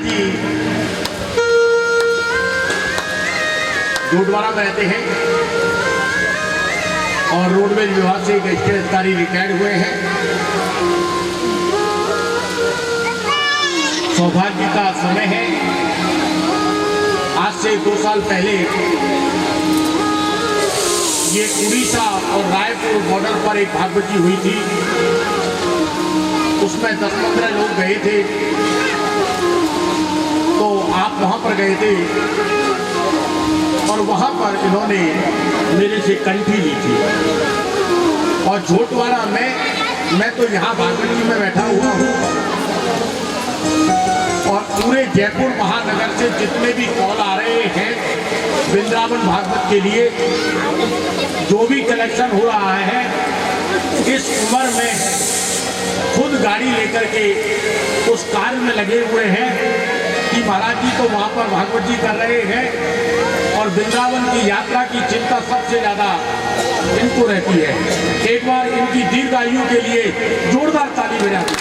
पिताजी जोटवाड़ा में रहते हैं और रोडवेज विभाग से एक स्टेट अधिकारी रिटायर्ड हुए हैं। सौभाग्य का समय है। आज से 2 साल पहले ये उड़ीसा और रायपुर बॉर्डर पर एक भागवती हुई थी। उसमें 10-15 लोग गए थे, तो आप वहां पर गए थे और वहां पर इन्होंने मेरे से कंठी ली थी। और जोटवाड़ा में मैं तो यहाँ भागवती में बैठा हुआ हूँ और पूरे जयपुर महानगर से जितने भी कॉल आ रहे हैं वृंदावन भागवत के लिए, जो भी कलेक्शन हो रहा है, इस उम्र में खुद गाड़ी लेकर के उस कार्य में लगे हुए हैं कि महाराज जी तो वहाँ पर भागवत जी कर रहे हैं और वृंदावन की यात्रा की चिंता सबसे ज़्यादा इनको रहती है। एक बार इनकी दीर्घ आयु के लिए जोरदार ताली बजा दी।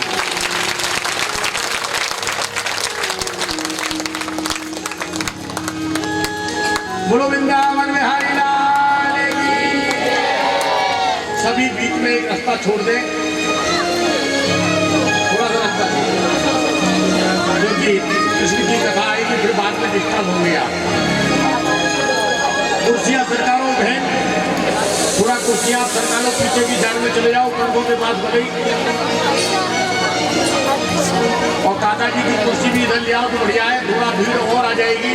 बोलो वृंदावन बिहारी लाल की। सभी बीच में एक रास्ता छोड़ दें, थोड़ा सा रास्ता क्योंकि कृष्ण की कथा आएगी फिर बाद में डिस्टर्ब हो गया। कुर्सियां सरकारों बहन, पूरा कुर्सियां सरकारों पीछे की जान में चले जाओ, कंधों के पास भले। और काका जी की कुर्सी भी इधर ले आओ तो बढ़िया है, थोड़ा भीड़ और आ जाएगी।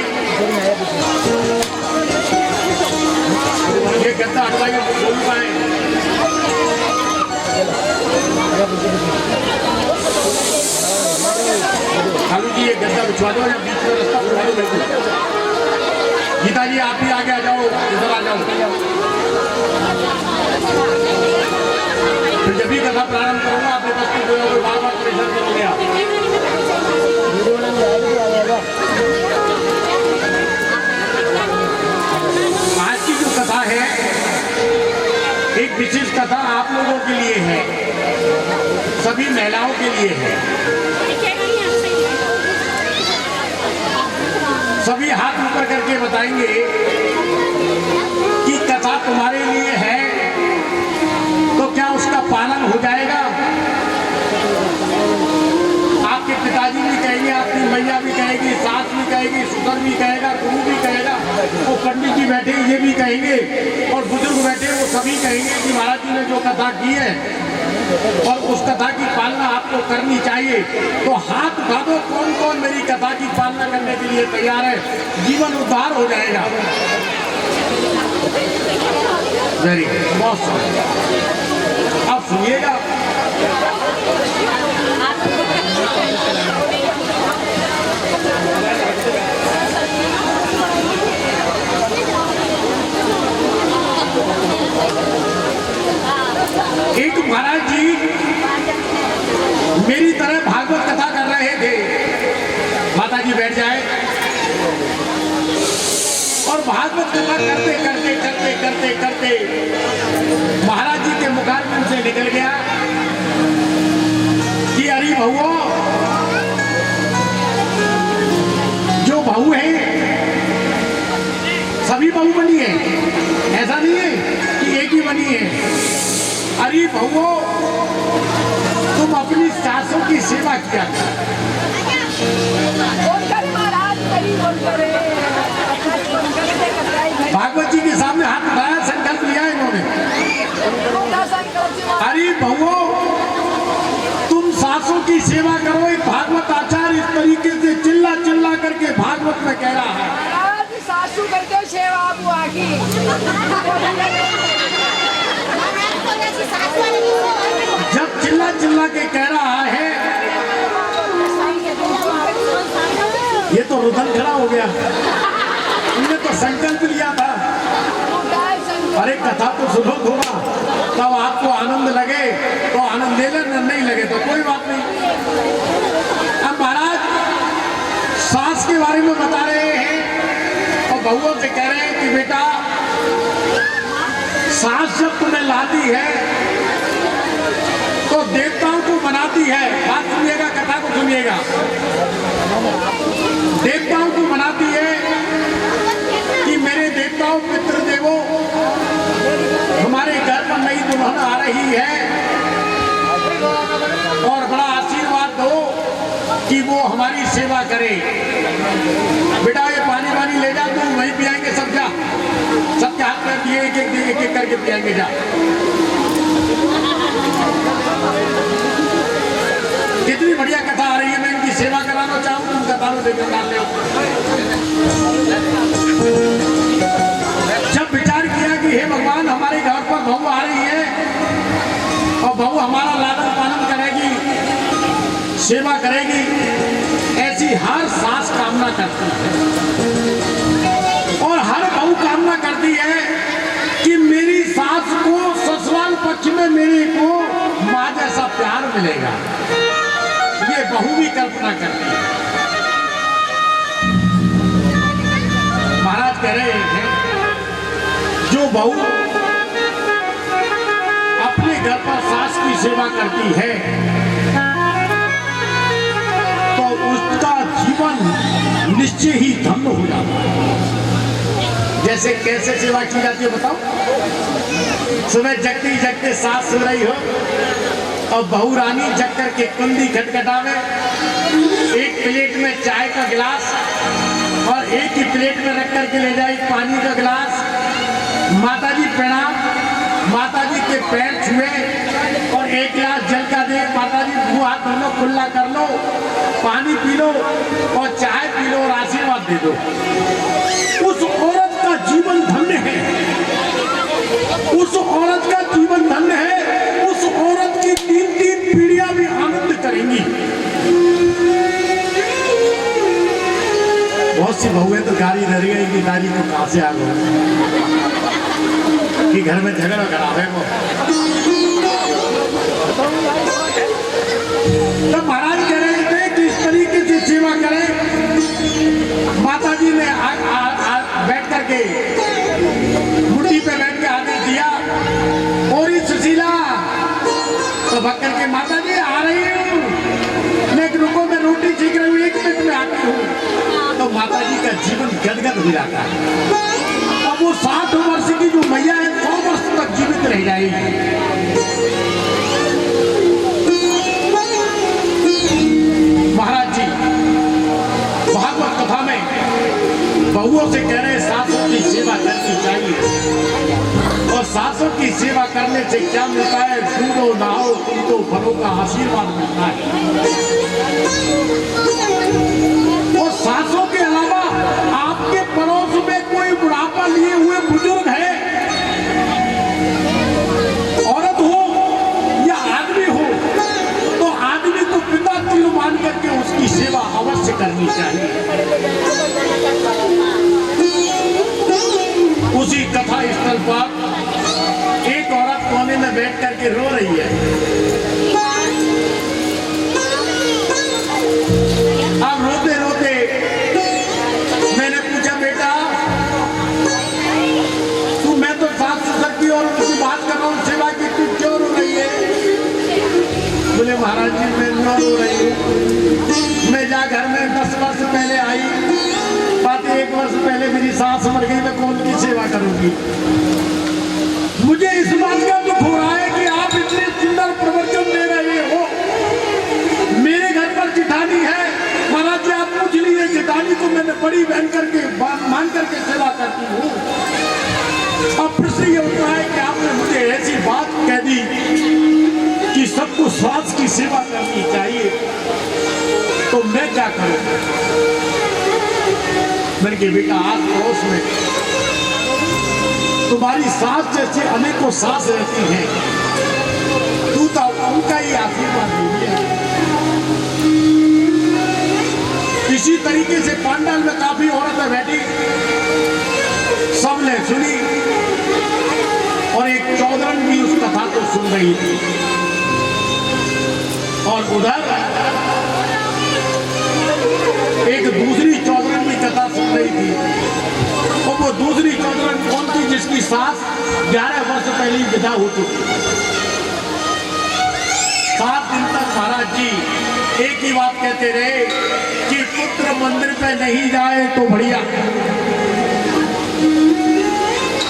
ये गद्दा हटवाइए, बोल पाए। खालू जी ये गद्दा बिछवा दो या बीच में रास्ता बिछवा दो। बिल्कुल गीता जी आप भी आगे आ जाओ, इधर आ जाओ। फिर जब भी कथा प्रारंभ करूंगा आप उपस्थित हो जाओगे, बार बार परेशान करोगे आप। आज की जो कथा है एक विशेष कथा आप लोगों के लिए है, सभी महिलाओं के लिए है। सभी हाथ ऊपर करके बताएंगे कि कथा तुम्हारे लिए है, तो क्या उसका पालन हो जाएगा? आपके पिताजी भी कहेंगे, आपकी मैया भी कहेगी, सास भी कहेगी, सुतर भी कहेगा, गुरु भी कहेगा, वो पंडित जी बैठे ये भी कहेंगे और बुजुर्ग बैठे वो सभी कहेंगे कि महाराज जी ने जो कथा की है और उस कथा की पालना आपको करनी चाहिए। तो हाथ उठा दो, कौन कौन मेरी कथा की पालना करने के लिए तैयार है? जीवन उद्धार हो जाएगा। वेरी बहुत। अब सुनिएगा, एक महाराज जी मेरी तरह भागवत कथा कर रहे थे। माता जी बैठ जाए और भागवत कथा करते करते करते करते करते महाराज जी के मुखारबिंद से निकल गया कि अरे बहुओ, जो बहू है सभी बहू बनी है, ऐसा नहीं है कि एक ही बनी है। अरे बहुओ, तुम अपनी सासों की सेवा किया करो। भागवत जी के सामने हाथ उठाया, संकल्प लिया इन्होंने। अरे बहुओ, तुम सासों की सेवा करो। एक भागवत आचार्य इस तरीके से चिल्ला चिल्ला करके भागवत में कह रहा है। सासू करके सेवा बुआ की। जब चिल्ला चिल्ला के कह रहा है, ये तो रुदन खड़ा हो गया। उन्होंने तो संकल्प लिया था। अरे कथा तो सुनो थोड़ा, तब आपको आनंद लगे तो आनंद ले लेना, नहीं लगे तो कोई बात नहीं। अब महाराज सास के बारे में बता रहे हैं और बहुओं से कह रहे हैं कि बेटा, सास जब तुम्हें लाती है तो देवताओं को बनाती है। बात सुनिएगा, कथा को सुनिएगा। ब्राह्मण आ रही है और बड़ा आशीर्वाद दो कि वो हमारी सेवा करे। बेटा ये पानी वानी ले जा, तू वहीं पियाएंगे सब, जा सबके हाथ में दिए एक एक करके पियाएंगे, जा। कितनी बढ़िया कथा आ रही है, मैं इनकी सेवा कराना चाहूँ, तुम कथा में देखकर डाल ले। जब विचार किया कि हे भगवान, हमारे घर पर बहू आ रही है और बहू हमारा लालन पालन करेगी, सेवा करेगी, ऐसी हर सास कामना करती है और हर बहू कामना करती है कि मेरी सास को ससुराल पक्ष में मेरे को मां जैसा प्यार मिलेगा। ये बहू भी कल्पना करती है। महाराज कह रहे हैं, जो बहू अपने घर पर सास की सेवा करती है तो उसका जीवन निश्चय ही धन्य हो जाता है। जैसे कैसे सेवा की जाती है बताओ। सुबह जगते जगते सास सो रही हो और बहू रानी जग करके कुंडी खटखटावे, एक प्लेट में चाय का गिलास और एक ही प्लेट में रख करके ले जाए पानी का गिलास। माता जी प्रणाम, माता जी के पैर छुए और एक गिलास जल का दे, माता जी मुंह हाथ धो लो, खुला कर लो, पानी पी लो और चाय पी लो और आशीर्वाद दे दो। उस औरत का जीवन धन्य है, उस औरत का जीवन धन्य है। उस औरत की 3-3 पीढ़ियां भी आनंद करेंगी। बहुत सी बहुएं तो गाली दे रही है कि दादी को कहां से आ गए कि घर में झगड़ा खराब है वो। तो महाराज कह रहे थे कि इस तरीके से सेवा करें। माता जी ने बैठ करके मुट्ठी पे बैठ के आदेश दिया, और इस सुशीला तो भग करके माता जी आ रही हूँ, लेकिन रुको मैं रोटी सीख रही हूँ, 1 मिनट में आती हूँ। तो माता जी का जीवन गदगद हो जाता है। अब वो 60 वर्ष की जो मैया है 100 वर्ष तक जीवित रह जाएगी। महाराज जी भागवत कथा में बहुओं से कह रहे सासों की सेवा करनी चाहिए, और सासों की सेवा करने से क्या मिलता है? दूधो नहाओ तुमको फलों का आशीर्वाद मिलता है। और सासों के अलावा आपके पड़ोस में कोई बुढ़ापा लिए हुए बुजुर्ग है, औरत हो या आदमी हो, तो आदमी को पिता तिल मान करके उसकी सेवा अवश्य करनी चाहिए। उसी कथा स्थल पर एक औरत कोने में बैठ करके रो रही है। अब रोते रोते मैंने पूछा, बेटा तू, मैं तो सास ससुर की और उनकी बात कर रहा हूँ, सेवा की, तू क्यों रो रही है? बोले महाराज जी मैं न रो रही हूँ, मैं जा घर में 10 वर्ष पहले आई, बात 1 वर्ष पहले मेरी सास मर गई, मैं कौन की सेवा करूंगी? मुझे इस बात का दुख हो रहा है कि आप इतने सुंदर प्रवचन दे रहे हो, मेरे घर पर जिठानी है, महाराज जी आप पूछ लीजिए, जिठानी को मैंने बड़ी बहन करके मान करके सेवा करती हूँ। अब प्रश्न ये होता है कि आपने मुझे ऐसी बात कह दी कि सबको स्वास्थ्य की सेवा करनी चाहिए, तो मैं क्या करूं? मैंने कहा बेटा आज पड़ोस में तुम्हारी सास जैसे अनेकों सास रहती हैं, तू तो उनका ही आशीर्वाद लीजिए। इसी तरीके से पंडाल में काफी औरतें बैठी, सबने सुनी और एक चौधरन भी उस कथा को सुन रही थी, और उधर एक दूसरी चौधरन भी कथा सुन रही थी। और वो दूसरी चौधरन कौन थी? जिसकी सास 11 वर्ष पहले विदा हो चुकी। 7 दिन तक महाराज जी एक ही बात कहते रहे कि पुत्र मंदिर पे नहीं जाए तो बढ़िया,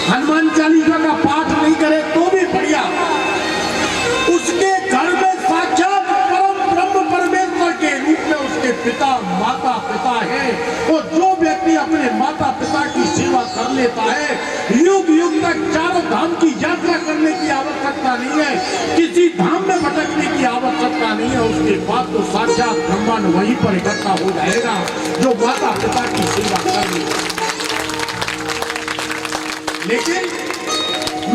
हनुमान चालीसा का पाठ नहीं करे तो भी बढ़िया, पिता माता पिता है। और जो व्यक्ति अपने माता पिता की सेवा कर लेता है, युग युग तक चारों धाम की यात्रा करने की आवश्यकता नहीं है, किसी धाम में भटकने की आवश्यकता नहीं है। उसके बाद तो साक्षात ब्रह्मांड वहीं पर इकट्ठा हो जाएगा जो माता पिता की सेवा कर ले। लेकिन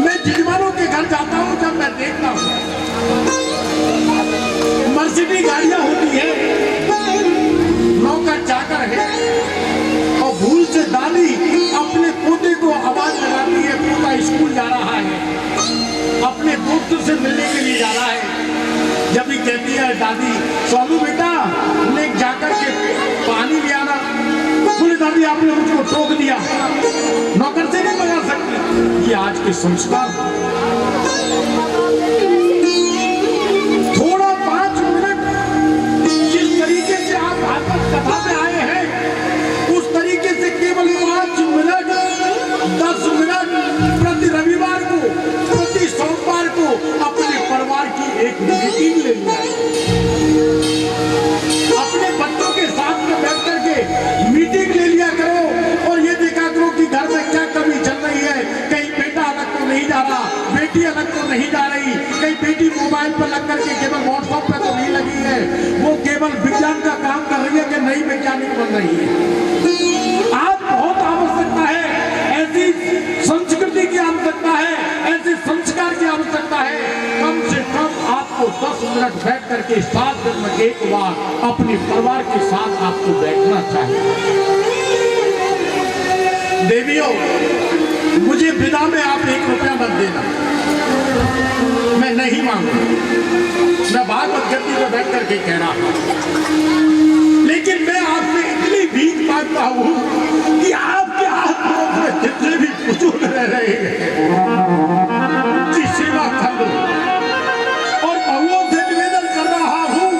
मैं जजमानों के घर जाता हूं, जब मैं देखता हूं मर्सिडीज गाड़ियां होती है, नौकर चाकर है, और भूल से दादी अपने पोते को आवाज लगाती है, पोता स्कूल जा रहा है, अपने दोस्त से मिलने के लिए जा रहा है। जब भी कहती है दादी सोनू बेटा ले जाकर के पानी ले आना, बोले दादी आपने मुझको टोक दिया, नौकर से नहीं मंगा सकती। ये आज के संस्कार। थोड़ा 5 मिनट जिस तरीके से आप भागवत कथा में आए हैं, उस तरीके से केवल 5 मिनट 10 मिनट प्रति रविवार को, प्रति सोमवार को अपने परिवार की एक मीटिंग ले लिया, अपने बच्चों के साथ में बैठ करके मीटिंग ले लिया करो, और ये देखा करो कि घर में क्या कमी चल रही है। कहीं बेटा अलग तो नहीं जा रहा, बेटी अलग तो नहीं जा रही, कहीं बेटी मोबाइल पर लग करके केवल व्हाट्सएप पे तो नहीं लगी है, वो केवल विज्ञान का काम कर रही है कि नई वैज्ञानिक बन रही है। आज बहुत आवश्यकता है, ऐसी संस्कृति की आवश्यकता है, ऐसे संस्कार की आवश्यकता है। कम से कम आपको 10 मिनट बैठ करके 7 दिन में एक बार अपने परिवार के साथ आपको बैठना चाहिए। देवियों, मुझे विदा में आप 1 रुपया मत देना, मैं नहीं मांगू, मैं भागवत गद्दी पर बैठ करके कह रहा हूं। लेकिन मैं आपसे इतनी भीख मांगता हूं कि आपके हाथ में जितने भी बुजुर्ग रह रहे हैं उनकी सेवा कर लो। और बहुओं से निवेदन कर रहा हूं,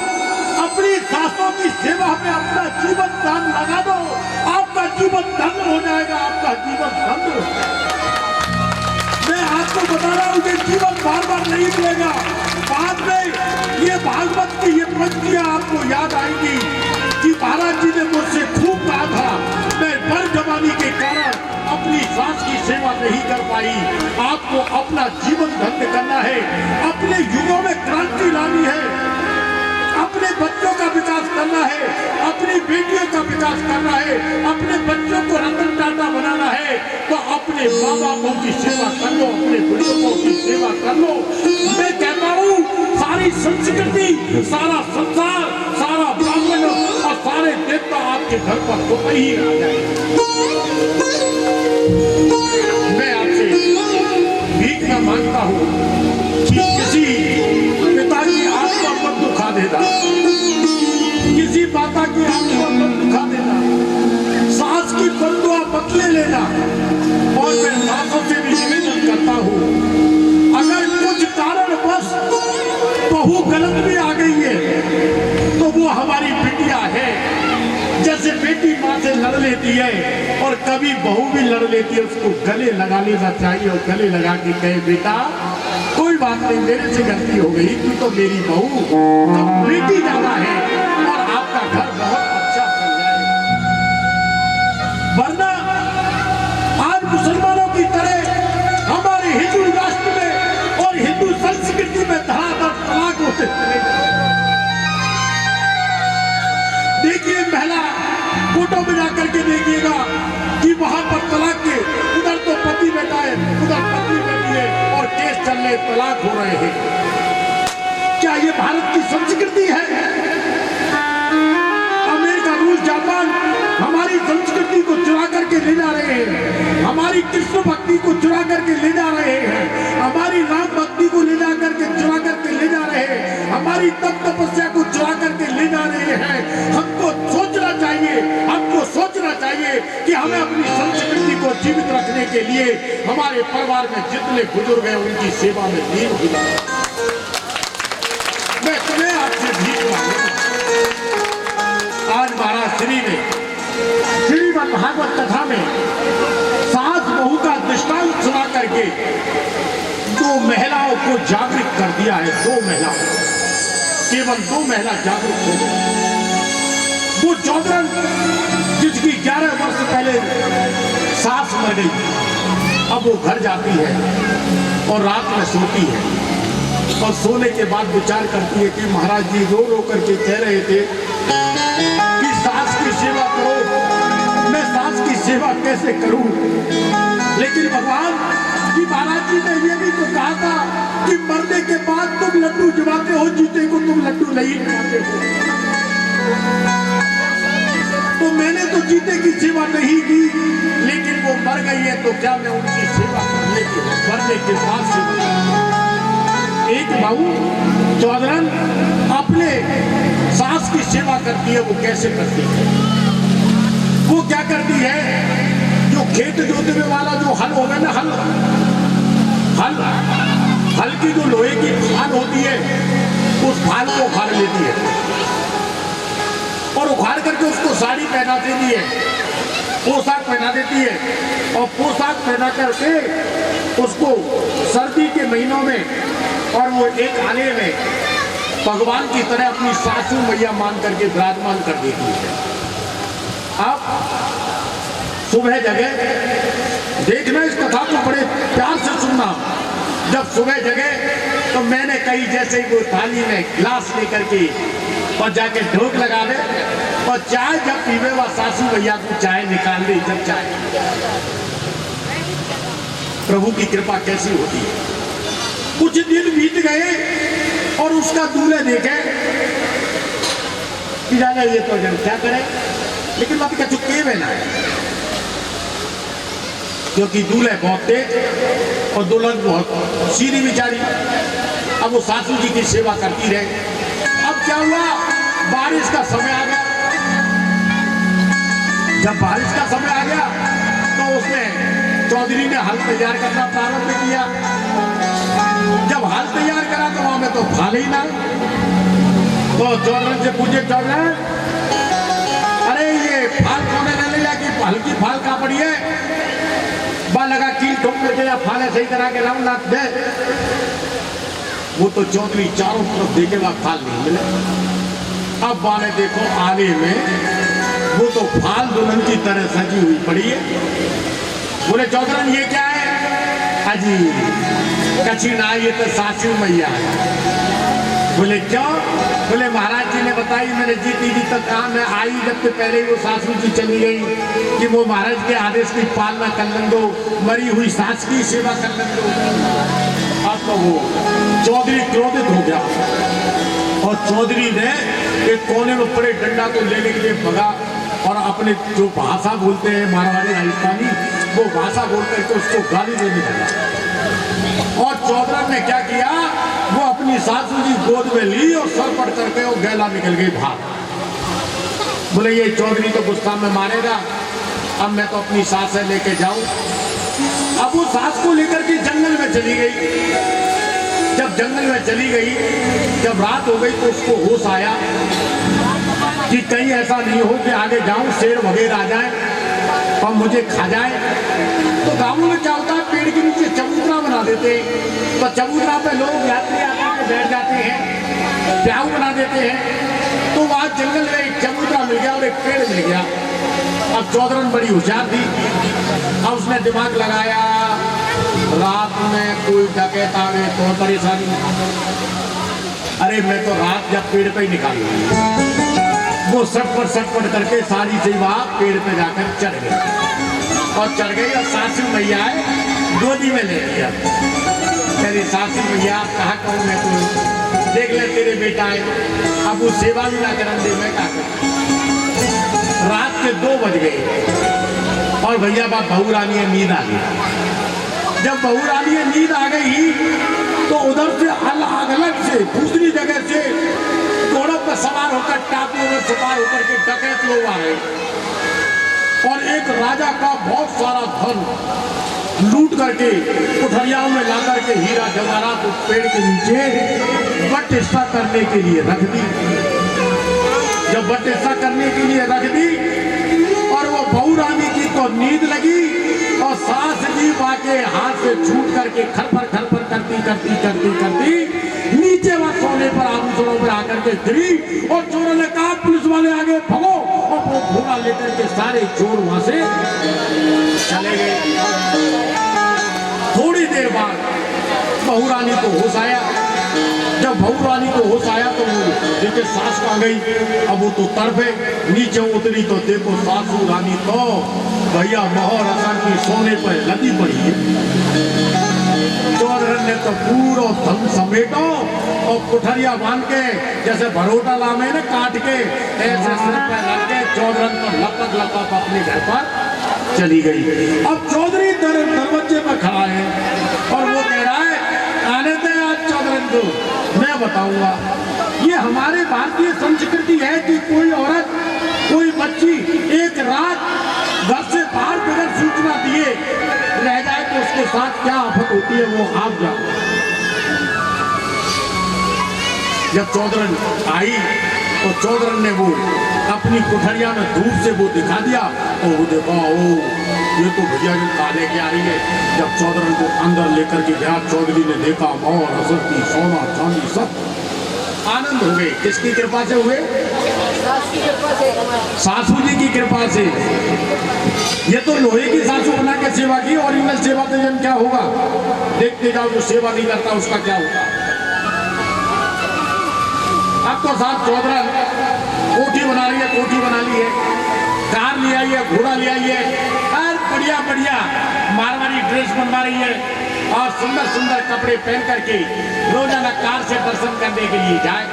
अपनी सासों की सेवा में अपना जीवन दान लगा दो, आपका जीवन धन्य हो जाएगा, आपका जीवन धन्य हो जाएगा। मैं आपको बता रहा हूं कि जीवन बार बार नहीं मिलेगा। बाद में ये भागवत की ये पंक्तियां आपको याद आएंगी कि महाराज जी ने मुझसे खूब कहा था, मैं बड़ जवानी के कारण अपनी सास की सेवा नहीं कर पाई। आपको अपना जीवन धन्य करना है, अपने युगों में क्रांति लानी है, अपने बच्चों का विकास करना है, अपनी बेटियों का विकास करना है, अपने बच्चों को रतन टाटा बनाना है, तो अपने माँ बापों की सेवा कर लो, अपने बुजुर्गों की सेवा कर लो। मैं कहता हूँ सारी संस्कृति, सारा संसार, सारा ब्राह्मण और सारे देवता आपके घर पर तो ही आ जाएंगे। मैं आपसे भीख न मांगता हूँ कि किसी पिता की आत्मा पर दुखा देना, किसी माता की आत्मा पर दुखा देना, सास की बंदुआ बदले लेना। और मैं सासों से भी निवेदन करता हूँ, अगर कुछ कारणवश बहू गलत भी आ गई है तो वो हमारी बिटिया है। जैसे बेटी माँ से लड़ लेती है और कभी बहू भी लड़ लेती है, उसको गले लगा लेना चाहिए और गले लगा के कहे बेटा कोई बात नहीं, मेरे से गलती हो गई, तू तो मेरी बहू, तो बेटी ज्यादा है और आपका घर बहुत अच्छा चल जाएगा। वरना आज मुसलमानों की तरह हमारे हिंदू राष्ट्र में और हिंदू संस्कृति में धड़ाधड़ तलाक होते चले जाए। देखिए महिला फोटो में जाकर के देखिएगा कि वहां पर तलाक के, उधर तो पति बैठा है, उधर पत्नी बैठी है और केस चल रहे, तलाक हो रहे हैं। क्या ये भारत की संस्कृति है? अमेरिका, रूस, जापान हमारी संस्कृति को चुरा करके ले जा रहे हैं, हमारी कृष्ण भक्ति को चुरा करके ले जा रहे हैं, हमारी राम भक्ति को ले जा करके चुरा करके ले जा रहे हैं, हमारी तप तपस्या को चुरा करके ले जा रहे हैं। हमको सोचना चाहिए, हमको सोचना चाहिए कि हमें अपनी संस्कृति को जीवित रखने के लिए हमारे परिवार में जितने बुजुर्ग हैं उनकी सेवा में लीन हो जाए। मैं तुम्हें आपसे भीख मांगूं। आज महाराज श्री ने श्रीमद् भागवत कथा में सास बहू का दृष्टांत सुना करके 2 महिलाओं को जागृत कर दिया है। 2 महिलाओं, केवल 2 महिला जागरूक हो गई। वो चौधरन जिसकी 11 वर्ष पहले सास मर गई, अब वो घर जाती है और रात में सोती है और सोने के बाद विचार करती है कि महाराज जी रो रो करके कह रहे थे कि सास की सेवा करो, मैं सास की सेवा कैसे करूं? लेकिन भगवान कि महाराज जी ने ये भी तो कहा था कि मरने के बाद तुम लड्डू जमाते हो, जीते को तुम लड्डू नहीं जमाते हो। तो मैंने तो जीते की सेवा नहीं की, लेकिन वो मर गई है तो क्या मैं उनकी सेवा करने की मरने के बाद सेवा? एक बहू चौधरन अपने सास की सेवा करती है, वो कैसे करती है? वो क्या करती है, जो खेत जोतने वाला जो हल होगा ना, हल की जो लोहे की फाल होती है, उस फाल को उखाड़ लेती है और उखाड़ करके उसको साड़ी पहना देती है, पोशाक पहना देती है और पोशाक पहना करके उसको सर्दी के महीनों में और वो एक आने में भगवान की तरह अपनी सासू मैया मान करके विराजमान कर देती है। अब सुबह जगह देखना, इस कथा को बड़े प्यार से सुनना। जब सुबह जगह तो मैंने कही जैसे ही वो थाली में गिलास लेकर के और जाके ढोक लगा दे और चाय जब पीवे वह सासू भैया को चाय निकाल दे। जब चाय, प्रभु की कृपा कैसी होती है। कुछ दिन बीत गए और उसका दूल्हे देखे कि जाने ये तो जब क्या करे, लेकिन बात क्या चुपके में ना है, क्योंकि दूल्हे बहुत तेज और दुल्हन बहुत सीधी बिचारी। अब वो सासू जी की सेवा करती रहे। अब क्या हुआ, बारिश का समय आ गया। जब बारिश का समय आ गया तो उसने चौधरी ने हल तैयार करना प्रारंभ किया। जब हल तैयार करा तो वहां में तो फाल ही ना। तो चौधरी से पूछे, चौधरी अरे ये फाल कौन ने लिया कि हल्की फाल का पड़ी है? बा लगा कील ठोक करके या फाले सही तरह के लाऊं लात दे। वो तो चौधरी चारों तरफ देखे वहां फाल नहीं मिले। अब बाने देखो आगे में वो तो फाल दुल्हन की तरह सजी हुई पड़ी है। बोले चौधरन ये क्या है? अजी कची ना, ये तो सासू मैया है। बोले क्यों? बोले महाराज जी ने बताई, मैंने जीती जी तक काम है आई, जब से पहले वो सासू जी चली गई कि वो महाराज के आदेश की पालना कर लें दो, मरी हुई सास की सेवा कर लें दो। अब तो वो चौधरी क्रोधित हो गया और चौधरी ने एक कोने में पड़े डंडा को लेने के लिए भगा और अपने जो भाषा बोलते हैं मारवाड़ी राजस्थानी, वो भाषा बोल करके उसको गाली देने लगा। और चौधरी ने क्या किया, वो अपनी सासू जी गोद में ली और सर पड़ करके वो गैला निकल गई भाग। बोले ये चौधरी तो गुस्सा में मारेगा, अब मैं तो अपनी सास से लेके जाऊं। अब वो सास को लेकर के जंगल में चली गई। जब जंगल में चली गई, जब रात हो गई तो उसको होश आया कि कहीं ऐसा नहीं हो कि आगे जाऊं शेर वगैरह आ जाए और मुझे खा जाए। तो गांवों में क्या होता है, पेड़ के नीचे चबूतरा बना देते हैं, तो चबूतरा पे लोग यात्री आकर बैठ जाते हैं, प्याऊ बना देते हैं। तो वहां जंगल में एक चबूतरा मिल गया और एक पेड़ मिल गया। अब चौधरन बड़ी होशियार थी, अब उसने दिमाग लगाया, रात में कोई डकैत आवे तो परेशानी, अरे मैं तो रात जब पेड़ पे ही निकालूंगी। वो सटपट करके सारी से वहां पेड़ पे जाकर चढ़ गई और चढ़ गई और सासू मैया गोदी में ले लिया। तेरी सासू मैया कहा कहूँ मैं, तू देख ले तेरे बेटा है, अब वो सेवा भी ना करन दे, मैं क्या करूं। रात के 2 बज गए और भैया बाप बहू रानी नींद आ गई। जब बहू रानी नींद आ गई तो उधर से अलग से दूसरी जगह से घोड़ों पर सवार होकर, टापुओं में सवार होकर के डकैत लोग आ रहे और एक राजा का बहुत सारा धन लूट करके कुठरियाओं में ला करके हीरा जवाहरात उस पेड़ के नीचे बटिस्ता करने के लिए रख दी। जब बटिस्ता करने के लिए रख दी और वो बहू रानी की तो नींद लगी और सास जी बाके हाथ से छूट करके खरफर करती नीचे वह सोने पर आभूषणों पर आकर के गिरी और चोरों ने कहा पुलिस वाले आगे भगो और घोड़ा लेकर के सारे चोर वहां से चले गए। थोड़ी देर बाद बहू रानी को होश आया। जब बहू रानी को होश आया तो वो देखिए सास आ गई। अब वो तो तड़पे, नीचे उतरी तो देखो सासू रानी तो भैया मोहर असर की सोने पर लगी पड़ी है। चौधरन ने तो पूरा धन समेटो और कुठरिया बांध के जैसे भरोटा लामे ने काट के ऐसे सिर पर रख के चौधरन तो लपक लपक अपने घर पर चली गई। अब चौधरी दरवाजे पर खड़ा है और वो कह रहा है आने दे आज चौधरन को, मैं बताऊंगा। ये हमारे भारतीय संस्कृति है कि कोई औरत कोई बच्ची एक रात घर से बाहर बगैर सूचना दिए रह जाए तो उसके साथ क्या आफत होती है वो आप जाओ। जब चौधरन आई तो चौधरन ने वो अपनी कुठरिया में धूप से वो दिखा दिया और वो देखा ओ ये तो भैया जी काले के आ रही है। जब चौधरन को अंदर लेकर के गया चौधरी ने देखा मोहर असर की सोना चांदी सब आनंद हो गए। किसकी कृपा से हुए? सासू जी की कृपा से। ये तो लोहे की सासू बना के सेवा की, ओरिजिनल सेवा तो जन क्या होगा देखते जाओ। जो सेवा नहीं करता उसका क्या होगा। अब तो साहब चौधरन कोठी बना रही है, कोठी बना ली है, कार ले आई है, घोड़ा ले आई है, हर बढ़िया बढ़िया मारवाड़ी ड्रेस बनवा रही है और सुंदर सुंदर कपड़े पहन करके रोजाना कार से दर्शन करने के लिए जाए।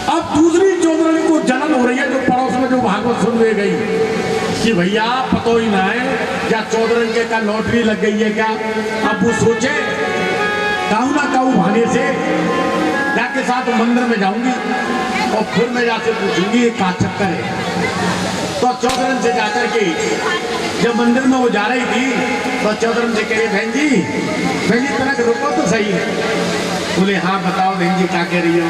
अब दूसरी चौधरन को जलन हो रही है जो पड़ोस में जो भागवत सुनने गई कि भैया पतो ही ना है क्या चौधरन के का लॉटरी लग गई है क्या। अब वो सोचे काऊ ना काऊ भाने से जाके साथ मंदिर में जाऊंगी और फिर मैं जाके पूछूंगी ये का चक्कर है। तो चौधरन से जाकर के जब मंदिर में वो जा रही थी तो चौधरन से कह रही बहन जी तनक रुको तो सही है। बोले हाँ बताओ बहन जी क्या कह रही हो।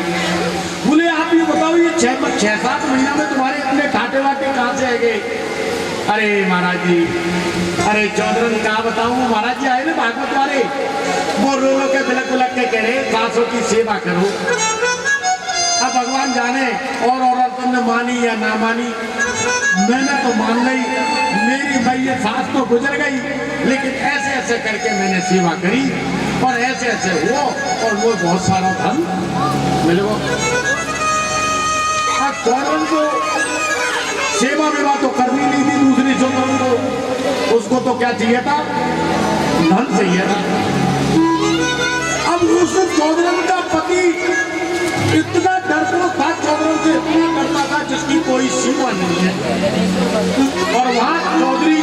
बोले आप ये बताओ ये 6-7 महीना में तुम्हारे इतने कांटे वाटे कहाँ से आए गए। अरे महाराज जी, अरे चौधरन क्या बताऊं महाराज जी आए ना भागवत वाले वो रो रो के बिलक बिलक के कह रहे सासों की सेवा करो। अब भगवान जाने और औरतों ने मानी या ना मानी, मैंने तो मान ली। मेरी भाई ये सास तो गुजर गई लेकिन ऐसे ऐसे करके मैंने सेवा करी और ऐसे ऐसे हुआ और वो बहुत सारा धन मिल गया। अब चौधरन को सेवा विवाह तो करनी नहीं थी दूसरी चौधरन को, उसको तो क्या चाहिए था धन चाहिए था। अब उस चौधरन का पति इतना डरपोक था चौधरन से, इतना डरता था जिसकी कोई सीमा नहीं है। और वहां चौधरी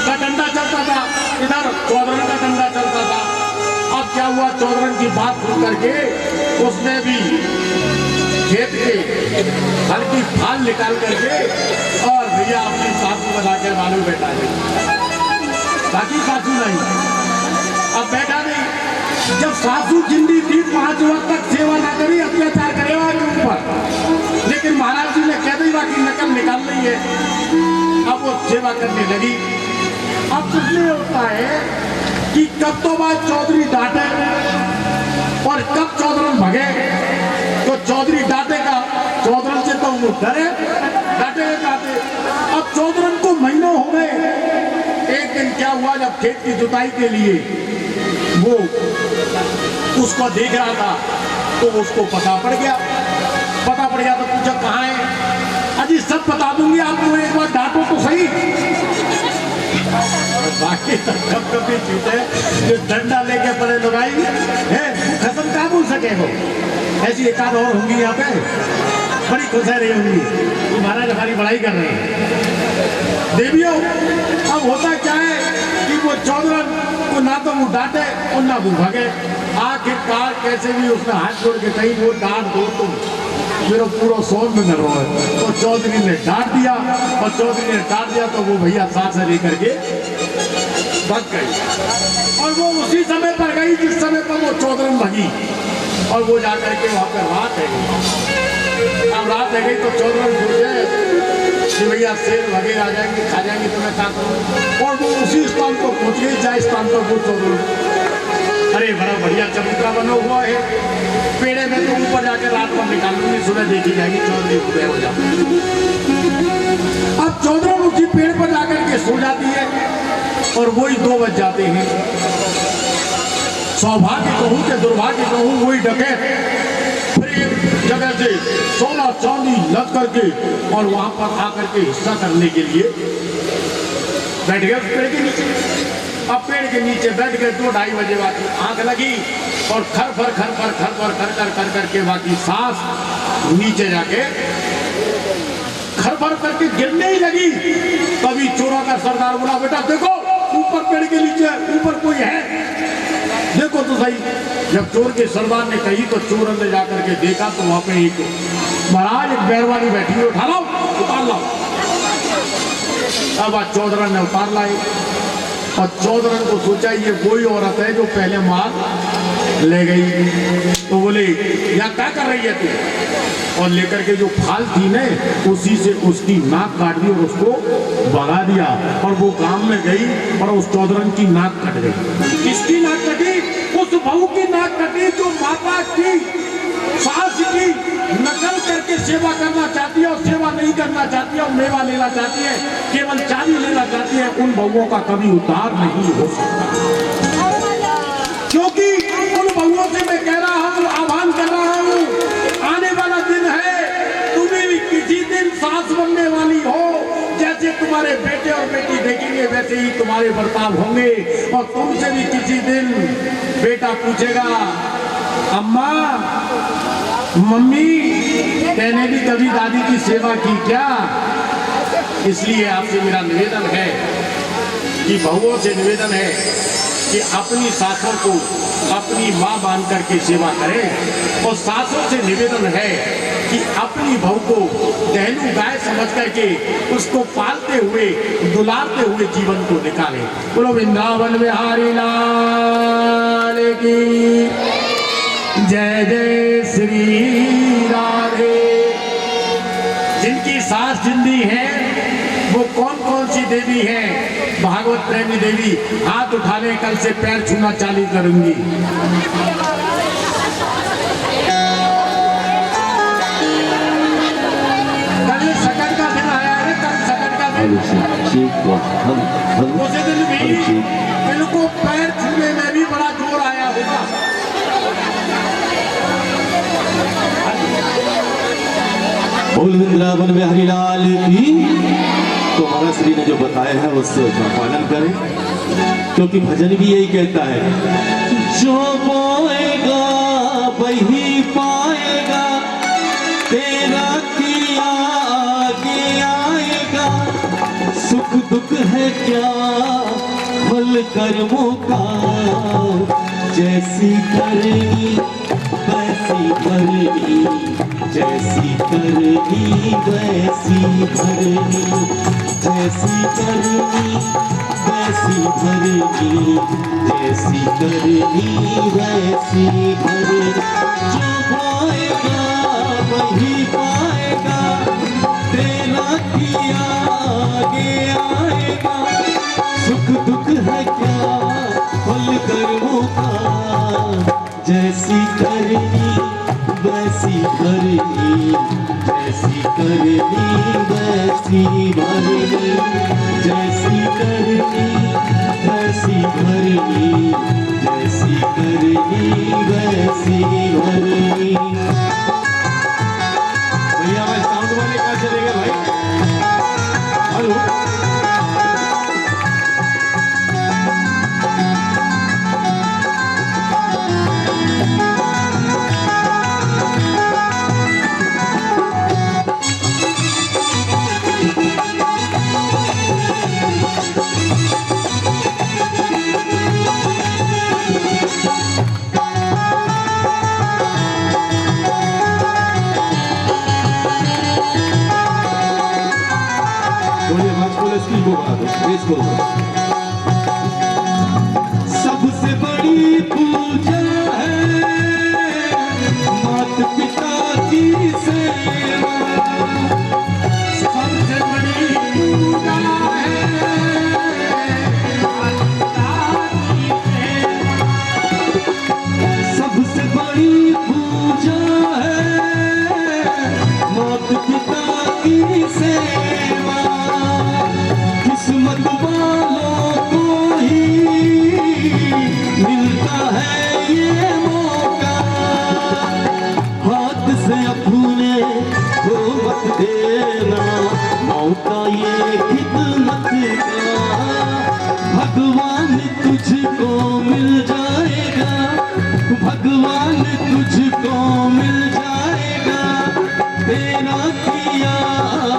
का डंडा चलता था, इधर चौधरन का डंडा चलता था। अब क्या हुआ चौधरन की बात सुन करके उसने भी खेत के हल्की फाल निकाल करके और भैया अपनी सासू बना के मालूम बैठा दे। बाकी सासू नहीं, अब बैठा नहीं। जब सासू जिंदी थी 5 वर्ष तक सेवा ना करी, अत्याचार करेगा के ऊपर, लेकिन महाराज जी ने कह दी बाकी नकल निकाल ली है। अब वो सेवा करने लगी। अब कुछ नहीं होता है कि कब तो बात चौधरी डांटे और कब चौधरन भगे। तो चौधरी डांटेगा, चौधरन से तो वो डरे, डांटेगा डांटे। अब चौधरन को महीनों हो गए। एक दिन क्या हुआ जब खेत की जुताई के लिए वो उसको देख रहा था तो उसको पता पड़ गया तो पूछा कहाँ है। अजी सब बता दूंगी आपको, एक बार डांटो तो सही। बाकी तो कब कभी चीजें जो डंडा लेके पड़े लगाई है खत्म क्या बोल सके हो। ऐसी एक आध और होंगी यहाँ पे, बड़ी खुश रही होंगी कि महाराज हमारी बड़ाई कर रहे हैं। देवियों अब होता क्या है कि वो चौधरन को ना तो वो डांटे और ना वो भगे। आखिरकार कैसे भी उसने हाथ जोड़ के कहीं वो डांट दो तो मेरा पूरा सोन में न रोए। तो चौधरी ने डांट दिया और चौधरी ने डांट दिया तो वो भैया साथ से लेकर के भग गई। और वो उसी समय पर गई जिस समय पर वो चौधरन भगी और वो जाकर के वहाँ पर रात है गई। अब रात है गई तो चौधरन पूछे कि भैया शेर वगैरह आ जाएंगे खा जाएंगे तो मैं क्या करूँ। और वो उसी स्थान पर पहुँच गई जहाँ स्थान पर वो चौधरन। अरे बड़ा बढ़िया चबूतरा बना हुआ है, पेड़े में तो ऊपर जाके रात में निकालूंगी, सुबह देखी जाएगी चौधरी उदय हो जाए। सो जाती है और वही 2 बज जाते हैं। सौभाग्य कहूं कि दुर्भाग्य कहूं, वही डकैत फिर एक जगह से सोना चांदी लग करके और वहां पर आकर के हिस्सा करने के लिए बैठ गए पेड़ के नीचे। अब पेड़ के नीचे बैठ गए, 2-2:30 बजे बाकी आंख लगी और खर कर करके बाकी सांस नीचे जाके खर करके गिरने ही लगी। तभी चोरों का सरदार बोला, बेटा देखो ऊपर पेड़ के नीचे ऊपर कोई है, देखो तो सही। जब चोर के सरदार ने कही तो चोर अंदर जाकर के देखा तो वहां पे एक महाराज एक बैरवानी बैठी हुई, उठा लाओ उतार लाओ। अब आज चौधरन ने उतार लाई और चौधरन को सोचा ये वही औरत है जो पहले माल ले गई। तो बोले या क्या कर रही है तू, और लेकर के जो फाल थी ना उसी से उसकी नाक काट दी और उसको भगा दिया। और वो गांव में गई और उस चौधरन की नाक कट गई। किसकी नाक कटी? उस बहू की नाक कटी जो माता की सास की नकल करके सेवा करना चाहती है और सेवा नहीं करना चाहती है और मेवा लेना चाहती है, केवल चाबी लेना चाहती है। उन बहुओं का कभी उद्धार नहीं हो सकता, क्योंकि उन बहुओं से मैं कह रहा हूं, आह्वान कर रहा हूं, आने वाला दिन है, तुम्हें भी किसी दिन सास बनने वाली हो। जैसे तुम्हारे बेटे और बेटी देखेंगे वैसे ही तुम्हारे बर्ताव होंगे। और तुमसे भी किसी दिन बेटा पूछेगा, अम्मा मम्मी मैंने भी कभी दादी की सेवा की क्या? इसलिए आपसे मेरा निवेदन है कि बहुओं से निवेदन है कि अपनी सासों को अपनी माँ मान करके सेवा करें। और सासों से निवेदन है कि अपनी बहू को दहलू गाय समझ करके उसको पालते हुए दुलारते हुए जीवन को निकालें। बोलो वृंदावन बिहारी लाल की जय जय श्री राधे। जिनकी सास जिंदी है वो कौन कौन सी देवी है? भागवत प्रेमी देवी हाथ उठा ले, कल से पैर छूना चालू करूंगी। कल सकट का दिन आया है, कल सकट का दिन। उसी दिन भी इनको पैर छूने में भी बड़ा जोर आया होगा। बोल वृंदावन में हरिलाल की। तो महाराज श्री ने जो बताया है उससे पालन करें, क्योंकि भजन भी यही कहता है, जो बोएगा वही पाएगा, तेरा किया आगे आएगा। सुख दुख है क्या फल कर्मों का, जैसी करनी वैसी भरनी, जैसी करनी वैसी भरनी, जैसी करनी वैसी भरनी, जैसी करनी वैसी भरनी। जो पाएगा वही पाएगा, तेरा किया आगे आएगा। सुख दुख है क्या फल कर्मों का, जैसी करनी वैसी भरनी, जैसी करनी वैसी भरनी, जैसी करनी वैसी भरनी, जैसी करनी वैसी भरनी। भैया भाई साउंड वाले कहाँ चले गए भाई? हेलो सबसे बड़ी पूजा है माता पिता की सेवा, सबसे बड़ी पूजा है सबसे बड़ी पूजा है माता पिता की सेवा। किस्मत देना मौका ये खिदमत का। भगवान तुझको मिल जाएगा, भगवान तुझको मिल जाएगा, तेरा किया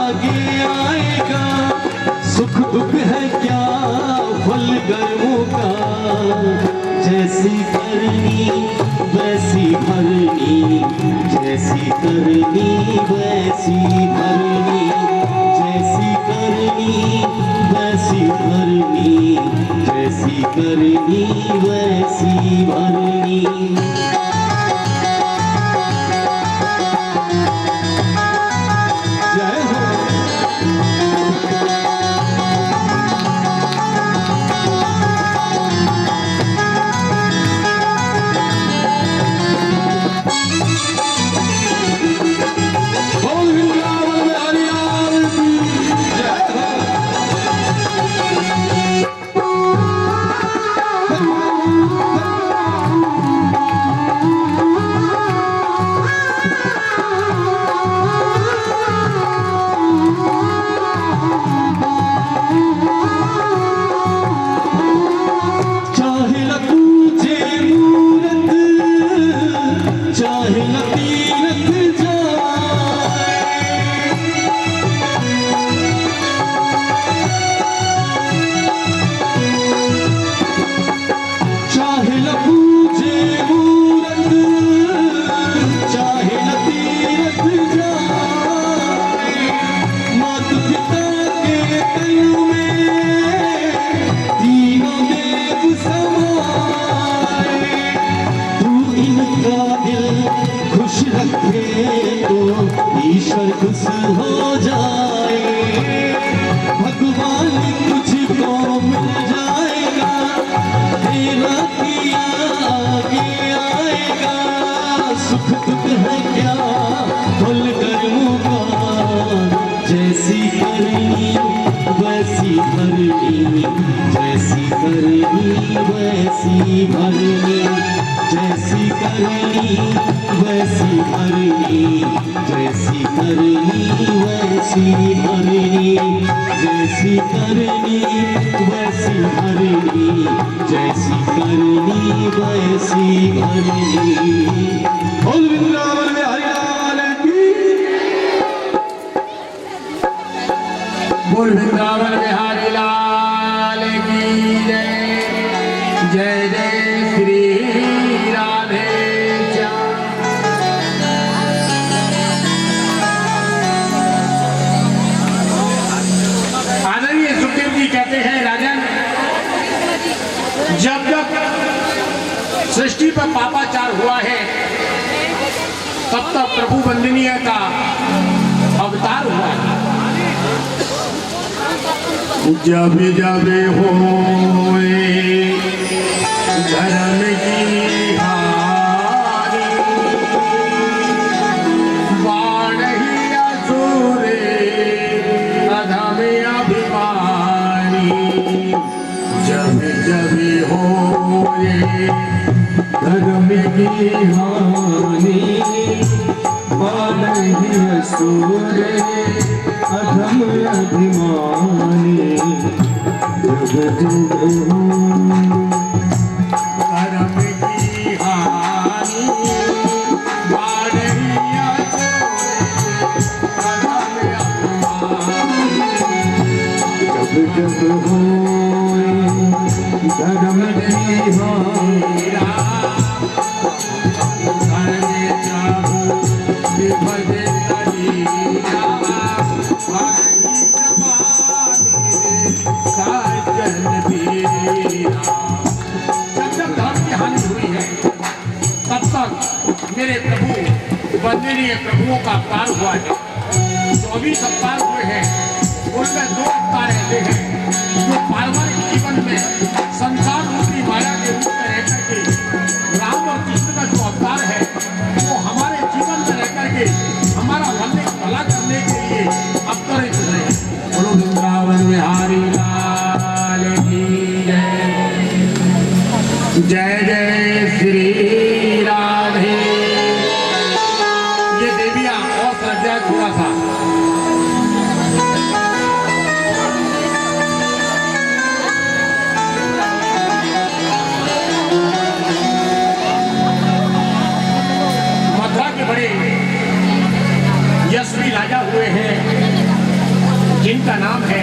आगे आएगा। सुख दुख है क्या फल कर्मों का, जैसी करनी वैसी भरनी, जैसी करनी वैसी भरनी, जैसी करनी वैसी भरनी, जैसी करनी वैसी भरनी। जय हो। बोल वृंदावन में हरियाल की जय हो। चाहे न पूजे मूरत, चाहे न तीरथ जाए, चाहे न पूजे मूरत, चाहे न तीरथ जाए, मात पिता के तन में तीनों देव समाए। तू इनका दिल खुश रखे तो ईश्वर खुश हो जाए। भगवान तुझको मिल जाएगा, तेरा किया आगे आएगा। सुख दुख है क्या फल कर्मों का, जैसी करनी वैसी भरनी, जैसी करनी वैसी भरनी, जैसी करनी वैसी भरनी, जैसी करनी वैसी भरनी, जैसी करनी वैसी भरनी, जैसी करनी वैसी भरनी। बोल वृंदावन में हरिलाल की। बोल वृंदावन बिहारी लाल की जय। जय जय श्री राधे श्याम। आदरणीय सुखदेव जी कहते हैं, राजन जब जब सृष्टि पर पापाचार हुआ है तब तक प्रभु वंदनीय का अवतार हुआ है। जब जब होए धर्म की हानि, बाढ़ी असुरे अधम अभिमानी। जब जब होए धर्म की हानि, बाढ़ी असुर अधम अभिमानी। जब जब धर्म की हानि, बाढ़ी असुरे अधम अभिमानी। जब जब होए धर्म की हानि, मेरे प्रभु वंदनीय प्रभुओं का अवतार हुआ है। 24 अवतार हुए हैं, उनमें 2 अवतार ऐसे हैं जो पारिवारिक जीवन में संसार रूपी माया के रूप में रहकर के राम और कृष्ण का जो अवतार है वो हमारे जीवन में रहकर के हमारा भला करने के लिए अवतरित हुए। बोलो वृंदावन बिहारी लाल की जय। जय जय श्री राधे। ये देवियां और श्रद्धा थोड़ा सा जिनका नाम है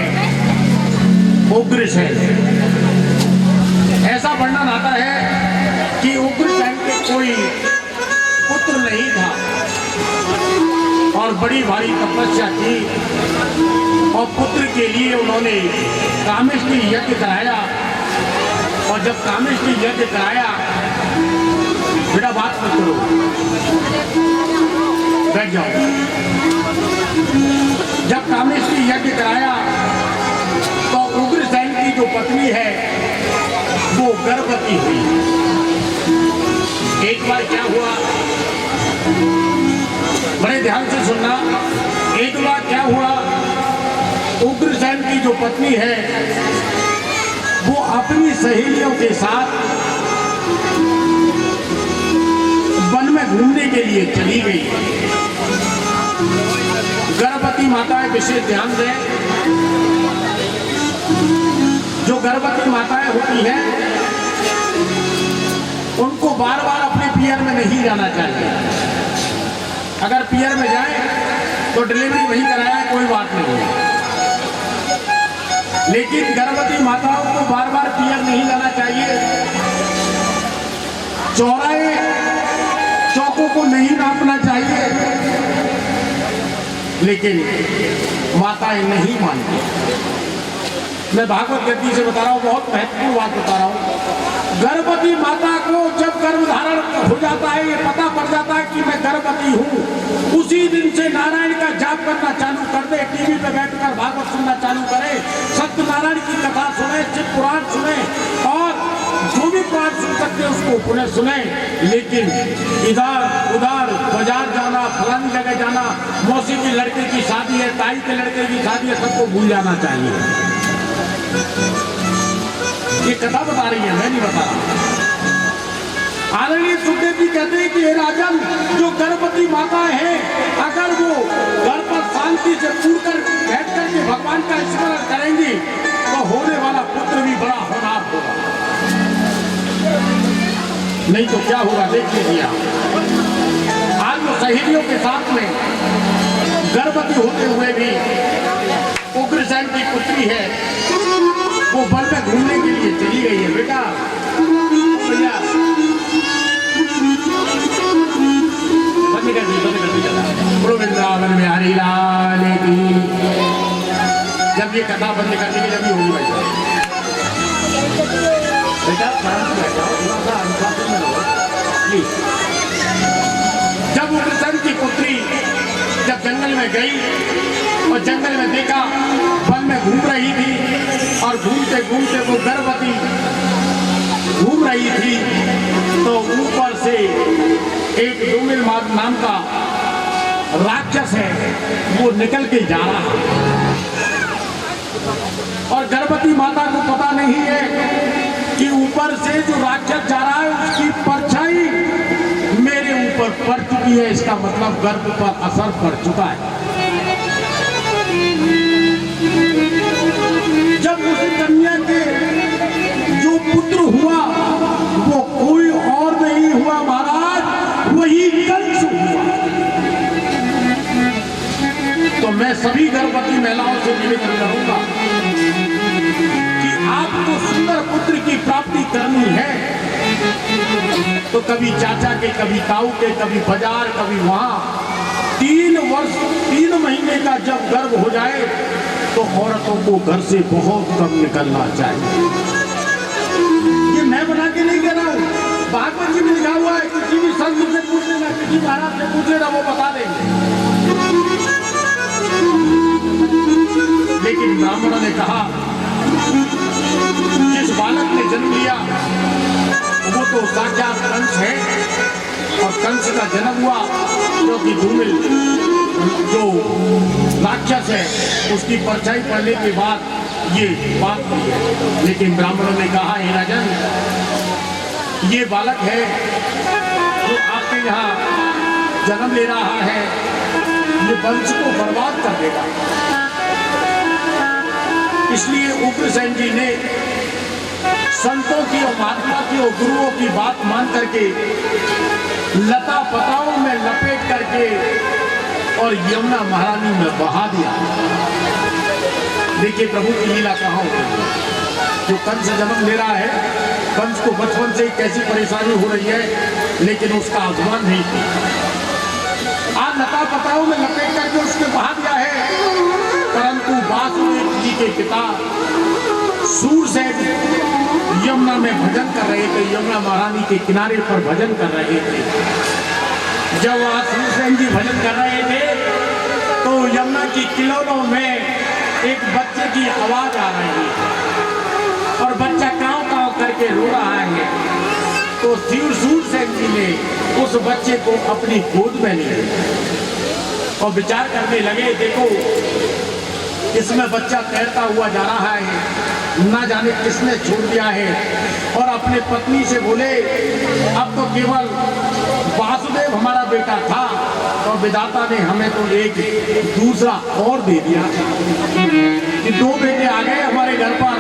उग्रसेन। ऐसा वर्णन आता है कि उग्रसेन के कोई पुत्र नहीं था और बड़ी भारी तपस्या की और पुत्र के लिए उन्होंने कामिष्टि यज्ञ कराया। और जब कामिष्टि यज्ञ कराया, बेटा बात मत करो, बैठ जाओ। जब कामिष्टि यज्ञ कराया तो उग्रसेन की जो पत्नी है वो गर्भवती हुई। एक बार क्या हुआ, बड़े ध्यान से सुनना। एक बार क्या हुआ, उग्रसेन की जो पत्नी है वो अपनी सहेलियों के साथ वन में घूमने के लिए चली गई। गर्भवती माताएं विशेष ध्यान दें, जो गर्भवती माताएं होती हैं उनको बार बार अपने पियर में नहीं जाना चाहिए। अगर पियर में जाए तो डिलीवरी वहीं कराया है, कोई बात नहीं है। लेकिन गर्भवती माताओं को बार बार पियर नहीं जाना चाहिए। चौराहे चौकों को नहीं नापना चाहिए। लेकिन माताएं नहीं मानती। मैं भागवत गति से बता रहा हूं, बहुत महत्वपूर्ण बात बता रहा हूं। गर्भवती माता को जब गर्भधारण हो जाता है, ये पता पड़ जाता है कि मैं गर्भवती हूं, उसी दिन से नारायण का जाप करना चालू कर दे। टीवी पे बैठकर भागवत सुनना चालू करे, सत्यनारायण की कथा सुने, शिव पुराण सुने और जो भी पाठ सुन सकते उसको पुनः सुने। लेकिन इधर उधर बाजार जाना, फलानी जगह जाना, मौसी की लड़के की शादी है, ताई के लड़के की शादी है, सबको भूल जाना चाहिए। ये कथा बता रही है, मैं नहीं बता रहा। आदरणीय सुखदेव जी कहते हैं कि हे राजन, जो गर्भवती माता है अगर वो घर पर शांति से पूरकर बैठ करके भगवान का स्मरण करेंगी तो होने वाला पुत्र भी बड़ा होनहार होगा। नहीं तो क्या होगा देख लीजिए आप। आज वो सहेलियों के साथ में गर्भवती होते हुए भी उग्रसेन की पुत्री है, वो वन में घूमने के लिए चली गई है। बेटा भैया बंद कर दी चला। बोलो वृंदावन में हरि लाल की। जब ये कथा बंद करने की जब होगी भाई बेटा शांत बैठा थोड़ा सा अनुशासन में रहो प्लीज। जब उग्रसेन की पुत्री जब जंगल में गई और जंगल में देखा वन में घूम रही थी और घूमते घूमते वो गर्भवती घूम रही थी तो ऊपर से एक डोमिल नाम का राक्षस है वो निकल के जा रहा है और गर्भवती माता को पता नहीं है कि ऊपर से जो राक्षस जा रहा है उसकी परछाई मेरे ऊपर पड़ चुकी है। इसका मतलब गर्भ पर असर पड़ चुका है। जब उस कन्या के जो पुत्र हुआ वो कोई और नहीं हुआ महाराज, वही कंस हुआ। तो मैं सभी गर्भवती महिलाओं से निवेदन करूंगा कि आपको सुंदर पुत्र की प्राप्ति करनी है तो कभी चाचा के, कभी ताऊ के, कभी बाजार, कभी वहां 3 महीने का जब गर्भ हो जाए तो औरतों को घर से बहुत कम निकलना चाहिए। ये मैं बना के नहीं कह रहा हूं, भागवत जी में लिखा हुआ है। किसी भी संत से पूछ लेना, किसी महाराज से पूछ लेना, वो बता देंगे। लेकिन ब्राह्मणों ने कहा जिस बालक ने जन्म लिया वो तो साक्षात कंस है और कंस का जन्म हुआ क्योंकि धूमिल जो राक्षस है उसकी परछाई पड़ने के बाद ये बात हुई है। लेकिन ब्राह्मणों ने कहा हे राजन, ये बालक है जो आपके यहाँ जन्म ले रहा है, ये वंश को बर्बाद कर देगा। इसलिए उग्रसेन जी ने संतों की और महात्मा की और गुरुओं की बात मान करके लता पताओं में लपेट करके और यमुना महारानी में बहा दिया। देखिए प्रभु की लीला कहाँ होती है। जो कंस जन्म ले रहा है, कंस को बचपन से ही कैसी परेशानी हो रही है, लेकिन उसका आगमन नहीं किया। आज लता पताओं में लपेट करके उसके बहा दिया है, परंतु वासुदेव जी के पिता सूरसेन यमुना में भजन कर रहे थे, यमुना महारानी के किनारे पर भजन कर रहे थे। जब वहां सूरसेन जी भजन कर रहे थे तो यमुना की किलोरों में एक बच्चे की आवाज आ रही है और बच्चा काँव काँव करके रो रहा है। तो सूरसेन जी ने उस बच्चे को अपनी गोद में लिया और विचार करने लगे, देखो इसमें बच्चा तैरता हुआ जा रहा है, ना जाने किसने छोड़ दिया है। और अपने पत्नी से बोले, अब तो केवल वासुदेव हमारा बेटा था और विधाता ने हमें तो एक दूसरा और दे दिया कि 2 बेटे आ गए हमारे घर पर।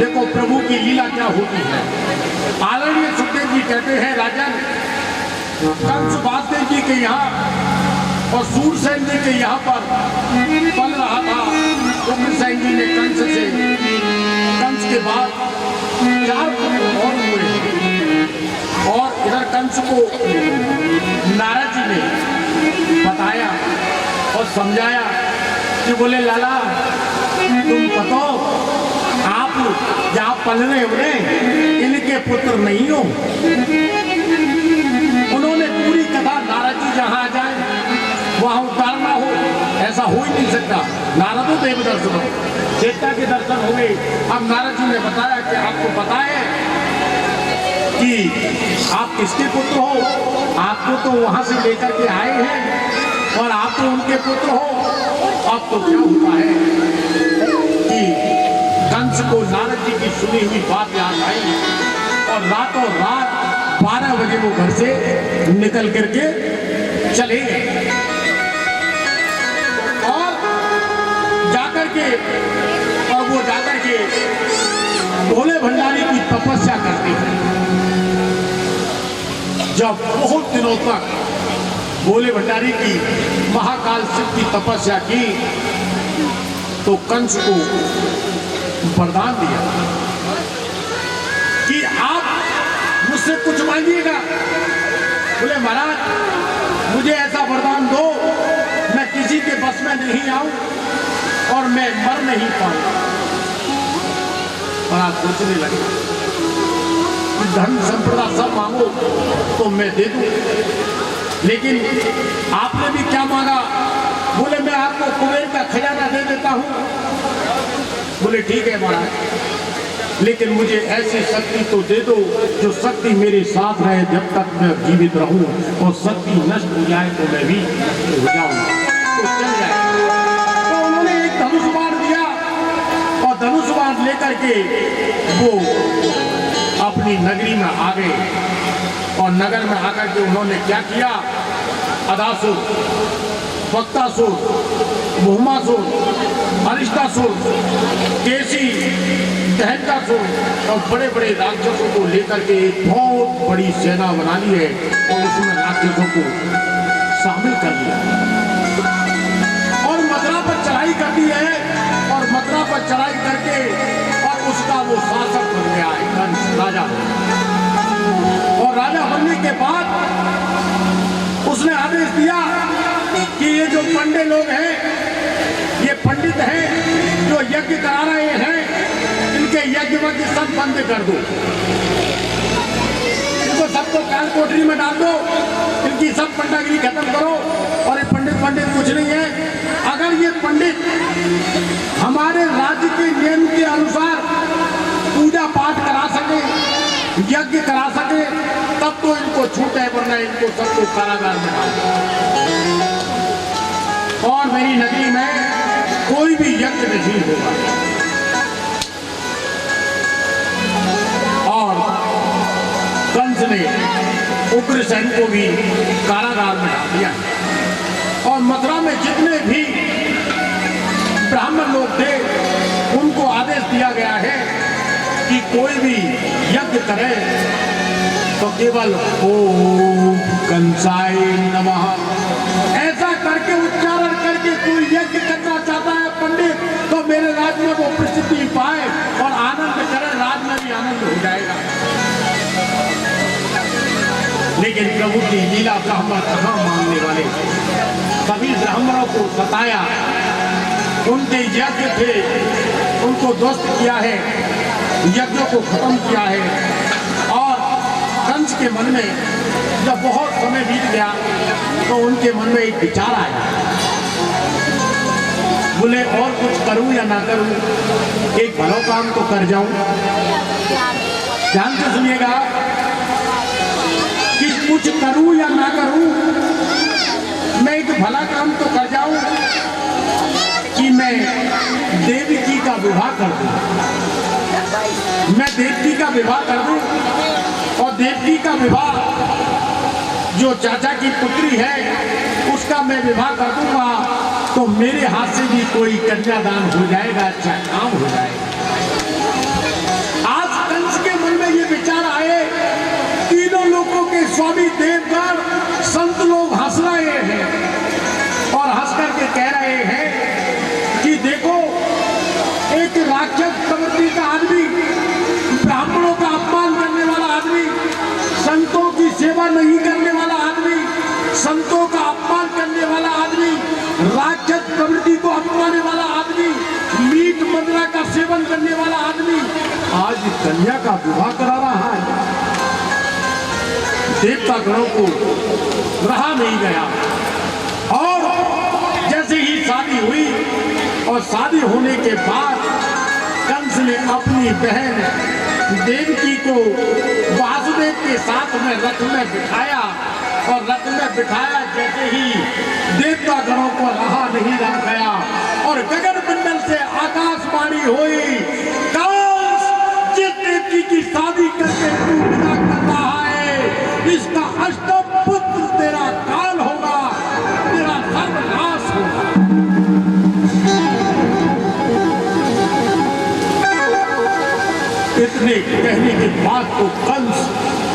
देखो प्रभु की लीला क्या होती है। आदरणीय सुखदेव जी कहते हैं, राजन कंस वासुदेव जी के यहाँ और सूरसेन जी के यहाँ पर पल रहा था। उग्रसेन जी ने कंस के बाद 4 पुत्र और हुए और इधर कंस को नारद जी ने बताया और समझाया कि बोले लाला तुम पतो आप जहाँ पल रहे हो इनके पुत्र नहीं हो। उन्होंने पूरी कथा नारद जी जहाँ जाए वहाँ उतारना हो, ऐसा हो ही नहीं सकता। नारदों देव दर्शन हो, देवता के दर्शन हो गए। अब नारद जी ने बताया कि आपको पता है कि आप किसके पुत्र हो, आपको तो वहां से लेकर के आए हैं और आप तो उनके पुत्र हो। अब तो क्या होता है कि कंस को नारद जी की सुनी हुई बात याद आई और रातों रात 12 बजे वो घर से निकल करके चले गए और जाकर के भोले भंडारी की तपस्या करते हैं। जब बहुत दिनों तक भोले भंडारी की महाकाल शिव की तपस्या की तो कंस को वरदान दिया कि आप मुझसे कुछ मांगिएगा। बोले महाराज मुझे ऐसा वरदान दो मैं किसी के बस में नहीं आऊं और मैं मर नहीं पाऊं। और आप सोचने लगे धन संपदा सब मांगो तो मैं दे दूं, लेकिन आपने भी क्या मांगा? बोले मैं आपको कुबेर का खजाना दे देता हूं। बोले ठीक है महाराज, लेकिन मुझे ऐसी शक्ति तो दे दो जो शक्ति मेरे साथ रहे जब तक मैं जीवित रहूं, और शक्ति नष्ट हो जाए तो मैं भी हो जाऊंगा तो चल जाए। तो उन्होंने एक धनुष बाण दिया और धनुष बाण लेकर के वो अपनी नगरी में आ गए और नगर में आकर के उन्होंने क्या किया? अदासुर, वक्तासुर, मुहमासुर, अरिष्टासुर, केसी, दहनकासुर और बड़े बड़े राक्षसों को लेकर के एक बहुत बड़ी सेना बना ली है और उसमें राक्षसों को शामिल कर लिया और मथुरा पर चढ़ाई कर दी है। और मथुरा पर चढ़ाई करके और उसका वो शासक बन गया है कंस, राजा। और राजा बनने के बाद उसने आदेश दिया कि ये जो पंडित लोग हैं, ये पंडित हैं जो यज्ञ करा रहे हैं, इनके यज्ञ वज्ञ सब बंद कर दो, इनको सबको काल कोठरी में डाल दो, इनकी सब पंडागिरी खत्म करो। और ये पंडित कुछ नहीं है। अगर ये पंडित हमारे राज्य के नियम के अनुसार पूजा पाठ करा सके, यज्ञ करा सके, तब तो इनको छूट है, वरना इनको सबको कारागार में डाल। और मेरी नगरी में कोई भी यज्ञ नहीं होगा। और कंस ने उग्रसेन को भी कारागार में डाल दिया और मथुरा में जितने भी ब्राह्मण लोग थे उनको आदेश दिया गया है कि कोई भी यज्ञ करे तो केवल ओम कंसाय नमः ऐसा करके उच्चारण करके कोई यज्ञ करना चाहता है पंडित, तो मेरे राज्य लेकिन प्रभु की लीला ब्राह्मण कहाँ मानने वाले। कभी ब्राह्मणों को सताया, उनके यज्ञ थे उनको ध्वस्त किया है, यज्ञों को खत्म किया है। और कंस के मन में जब बहुत समय बीत गया तो उनके मन में एक विचार आया, बोले और कुछ करूं या ना करूं, एक भला काम तो कर जाऊं। ध्यान से सुनिएगा कि कुछ करूं या ना करूं, मैं एक भला काम तो कर जाऊं कि मैं देवकी का विवाह कर दूं। मैं देवकी का विवाह कर दूं और देवकी का विवाह जो चाचा की पुत्री है उसका मैं विवाह कर दूंगा, तो मेरे हाथ से भी कोई कन्यादान हो जाएगा, अच्छा काम हो जाएगा। आज कंस के मन में ये विचार आए, तीनों लोगों के स्वामी देवगण संत लोग हंस रहे हैं और हंस करके कह रहे हैं कि देखो एक राक्षस प्रवृत्ति का आदमी, ब्राह्मणों का अपमान करने वाला आदमी, संतों की सेवा नहीं करने वाला आदमी, संतों का अपमान करने वाला आदमी, राक्षस प्रवृत्ति को अपनाने वाला आदमी, मीट मदिरा का सेवन करने वाला आदमी आज कन्या का विवाह करा रहा है। देवता गणों को रहा नहीं गया और जैसे ही शादी हुई और शादी होने के बाद कंस ने अपनी बहन देवकी को वासुदेव के साथ में रथ में बिठाया और रथ में बिठाया, जैसे ही देवता गणों को रहा नहीं रह गया और गगन मंडल से आकाशवाणी हुई, कंस जिस देवकी की शादी करके तू विदा कर रहा है, इसका अष्टम पुत्र तेरा काल होगा, तेरा सर्वनाश होगा। इतने कहने के बाद तो कंस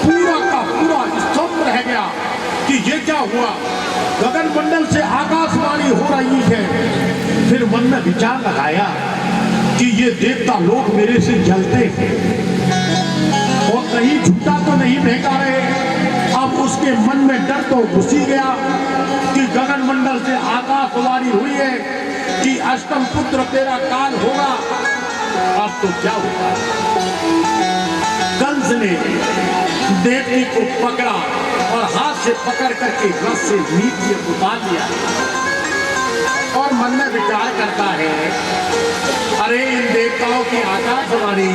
पूरा का पूरा स्तब्ध रह गया कि ये क्या हुआ, गगन मंडल से आकाशवाणी हो रही है। फिर मन में विचार लगाया कि ये देवता लोग मेरे से जलते हैं और कहीं झूठा तो नहीं फेंका रहे। अब उसके मन में डर तो घुस ही गया कि गगन मंडल से आकाशवाणी हुई है कि अष्टम पुत्र तेरा काल होगा, अब तो क्या होगा। कंस ने देवकी को पकड़ा और हाथ से पकड़ करके रथ से नीचे उतार लिया और मन में विचार करता है, अरे इन देवताओं की आकाशवाणी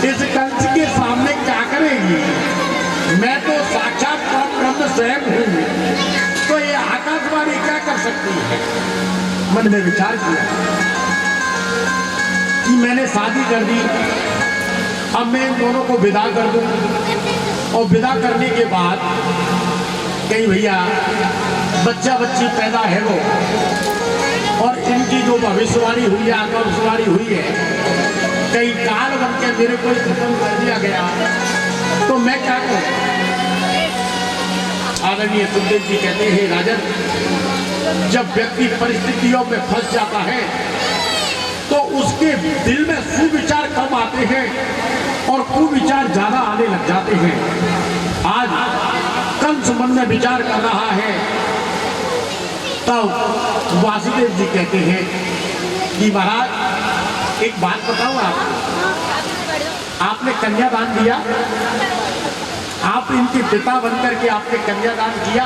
इस कंस के सामने क्या करेगी, मैं तो साक्षात ब्रह्म स्वयं हूं, तो ये आकाशवाणी क्या कर सकती है। मन में विचार किया कि मैंने शादी कर दी, अब मैं इन दोनों को विदा कर दूं और विदा करने के बाद कहीं भैया बच्चा बच्ची पैदा है वो, और इनकी जो भविष्यवाणी हुई है, आकाशवाणी हुई है, कहीं काल बन के मेरे को खत्म कर दिया गया तो मैं क्या करूं। आदरणीय सुखदेव जी कहते हैं, राजन जब व्यक्ति परिस्थितियों में फंस जाता है तो उसके दिल में सुविचार कम आते हैं और कुविचार ज्यादा आने लग जाते हैं। आज कंस मन में विचार कर रहा है, तब वासुदेव जी कहते हैं कि महाराज एक बात बताऊं, आपने कन्यादान दिया, आप इनके पिता बनकर के आपने कन्यादान किया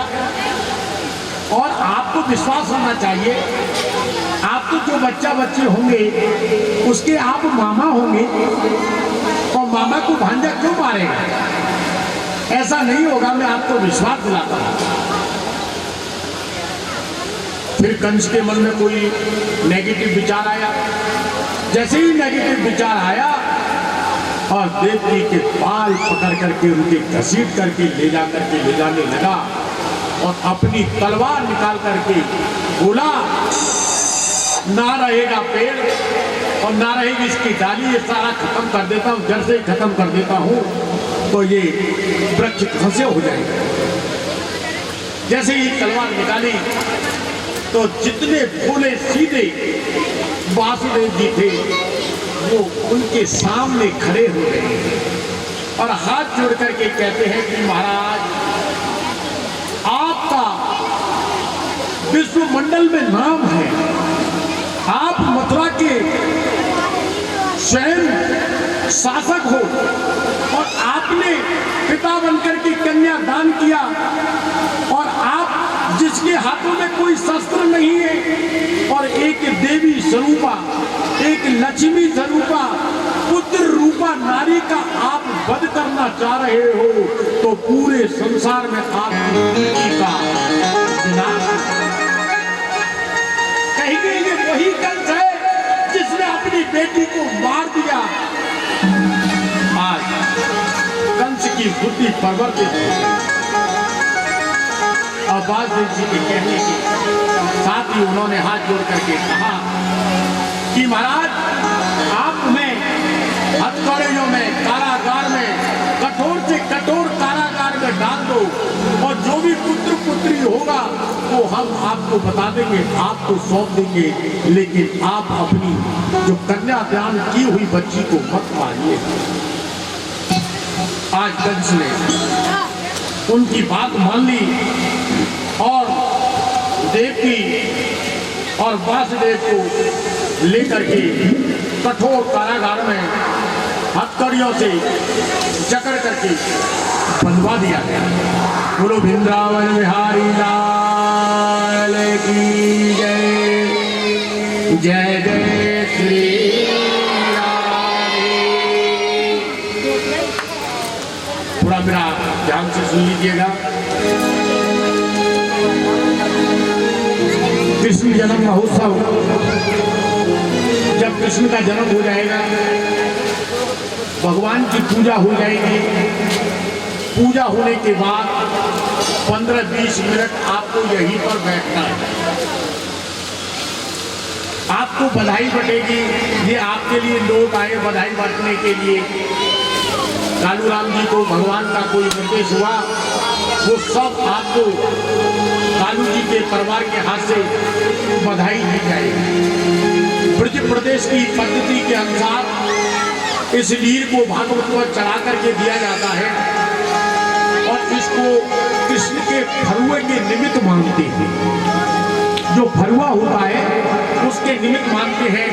और आपको विश्वास होना चाहिए, आपको जो बच्चा बच्चे होंगे उसके आप मामा होंगे और मामा को भांजा क्यों मारेगा, ऐसा नहीं होगा, मैं आपको विश्वास दिलाता हूं। फिर कंस के मन में कोई नेगेटिव विचार आया, जैसे ही नेगेटिव विचार आया और देवकी के बाल पकड़ करके उनके घसीट करके ले जाने लगा और अपनी तलवार निकाल करके बोला, ना रहेगा पेड़ और ना रहेगी इसकी डाली, ये सारा खत्म कर देता हूँ, जड़ से ही खत्म कर देता हूँ, तो ये वृक्ष खसे हो जाएगा। जैसे ही तलवार निकाली तो जितने भोले सीधे वासुदेव जी थे वो उनके सामने खड़े हो गए और हाथ जोड़ करके कहते हैं कि महाराज विश्वमंडल में नाम है। आप मथुरा के स्वयं शासक हो और आपने पिता बनकर की कन्या दान किया, और आप जिसके हाथों में कोई शस्त्र नहीं है और एक देवी स्वरूपा, एक लक्ष्मी स्वरूपा, पुत्र रूपा नारी का आप वध करना चाह रहे हो, तो पूरे संसार में आपकी बेटी का विनाश। कहेंगे ये वही कंस है जिसने अपनी बेटी को मार दिया। आज कंस की बुद्धि परिवर्तित हो, और बालदेव जी के कहने के साथ ही उन्होंने हाथ जोड़ करके कहा कि महाराज आप में हथकड़ियों में, कारागार में, कठोर से कठोर कारागार में डाल दो, और जो भी पुत्र पुत्री होगा वो हम आपको बता देंगे, आपको सौंप देंगे, लेकिन आप अपनी जो कन्यादान की हुई बच्ची को मत मारिए। आज कंस ने उनकी बात मान ली और देवकी और वासुदेव को लेकर के कठोर कारागार में हथकड़ियों से जकड़ करके बंधवा दिया गया। बोलो वृंदावन बिहारी लाल की जय, जय जय श्री राधे। थोड़ा मेरा ध्यान से सुन लीजिएगा। कृष्ण जन्म महोत्सव, जब कृष्ण का जन्म हो जाएगा, भगवान की पूजा हो जाएगी। पूजा होने के बाद 15-20 मिनट आपको यहीं पर बैठना है। आपको बधाई बटेगी। ये आपके लिए लोग आए बधाई बांटने के लिए। कालू राम जी को भगवान का कोई निर्देश हुआ, वो सब आपको कालू जी के परिवार के हाथ से बधाई दी जाएगी। ब्रज प्रदेश की पद्धति के अनुसार इस लीर को भागवत पर चढ़ा करके दिया जाता है, और इसको कृष्ण के फरुए के निमित्त मानते हैं। जो फरुआ होता है उसके निमित्त मानते हैं।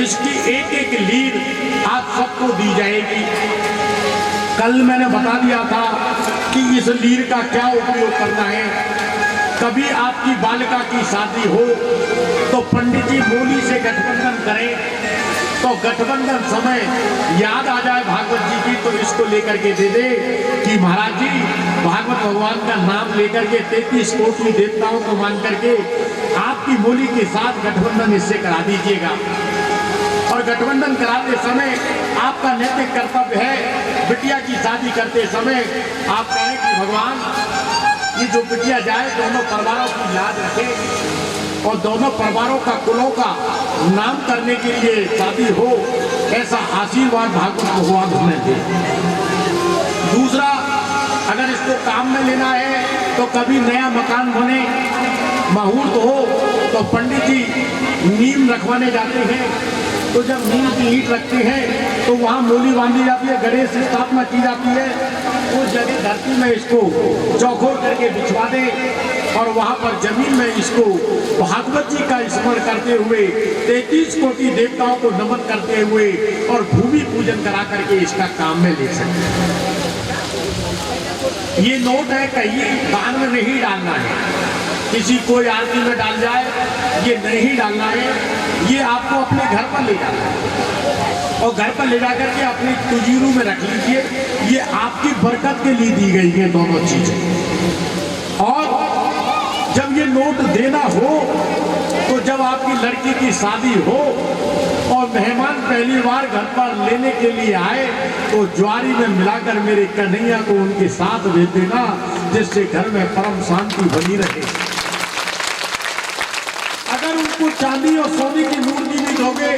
इसकी एक एक लीर आप सबको दी जाएगी। कल मैंने बता दिया था कि इस लीर का क्या उपयोग करना है। कभी आपकी बालिका की शादी हो तो पंडित जी मोली से गठबंधन करें, तो गठबंधन समय याद आ जाए भागवत जी की, तो इसको लेकर के दे दे कि महाराज जी भागवत भगवान का नाम लेकर के 33 कोटि देवताओं को मान करके आपकी मोली के साथ गठबंधन इससे करा दीजिएगा। और गठबंधन कराते समय आपका नैतिक कर्तव्य है, बिटिया की शादी करते समय आप कहें कि भगवान ये जो बिटिया जाए दोनों परिवारों की याद रखे, और दोनों परिवारों का कुलों का नाम करने के लिए शादी हो, ऐसा आशीर्वाद भागवत भगवान हमें दे। दूसरा, अगर इसको काम में लेना है तो कभी नया मकान बने, मुहूर्त हो, तो पंडित जी नीम रखवाने जाते हैं, तो जब नीम की ईंट रखते हैं तो वहाँ मूली बांधी जाती है, गणेश की स्थापना की जाती है। उस जगह धरती में इसको चौकोर करके बिछवा दे, और वहाँ पर जमीन में इसको भागवत जी का स्मरण करते हुए 33 कोटि देवताओं को नमन करते हुए और भूमि पूजन करा करके इसका काम में ले सकते हैं। ये नोट है, कहीं दान में नहीं डालना है, किसी कोई आरती में डाल जाए ये नहीं डालना है। ये आपको अपने घर पर ले जाना है, और घर पर ले जाकर के अपनी तुजीरू में रख लीजिए। ये आपकी बरकत के लिए दी गई है दोनों चीजें। और जब ये नोट देना हो तो जब आपकी लड़की की शादी हो और मेहमान पहली बार घर पर लेने के लिए आए, तो ज्वारी में मिलाकर मेरे कन्हैया को उनके साथ दे देना, जिससे घर में परम शांति बनी रहे। अगर उनको चांदी और सोने की मूर्ति भी दोगे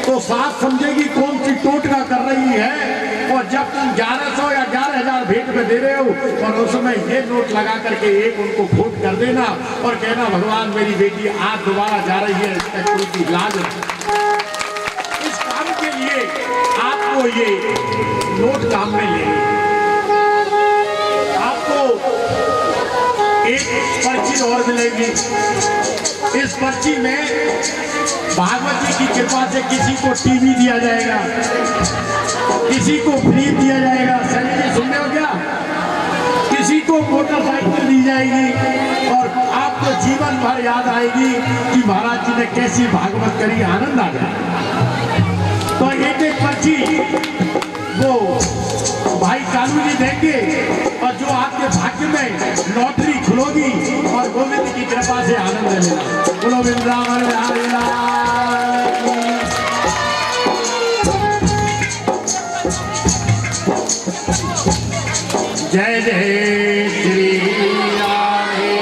तो साथ समझेगी कौन सी टोटका कर रही है। और जब तुम 1100 या 11,000 भेंट में दे रहे हो, और उस समय ये नोट लगा करके एक उनको वोट कर देना और कहना भगवान मेरी बेटी आज दोबारा जा रही है, इसका कोई की इलाज है। इस काम के लिए आपको ये नोट काम में लेंगे। आपको एक पर्ची और मिलेगी। इस पर्ची में भागवत जी की कृपा से किसी को टीवी दिया जाएगा, किसी को फ्री दिया जाएगा, सही जी सुन रहे हो क्या? किसी को मोटरसाइकिल दी जाएगी और आपको जीवन भर याद आएगी कि महाराज जी ने कैसी भागवत करी, आनंद आ गया। तो एक एक पर्ची वो भाई कालू जी देंगे और जो आपके भाग्य में लॉटरी खुलोगी और गोविंद की कृपा से आनंद लेना। बोलो वृंदावन बिहारी लाल की। जय जय श्री राधे।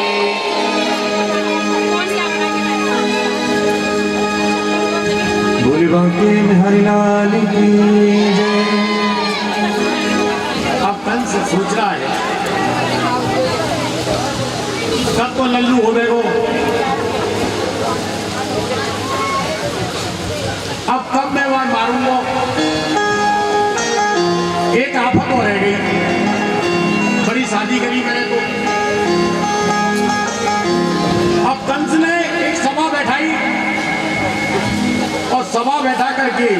बोले बांके बिहारी लाल की जय। अब कंस सोच रहा है कब तो लल्लू हो गए हो, अब कब मैं वहां मारूंगा। एक आफत और रह गई, बड़ी शादी करी मैंने तो। अब कंस ने एक सभा बैठाई और सभा बैठा करके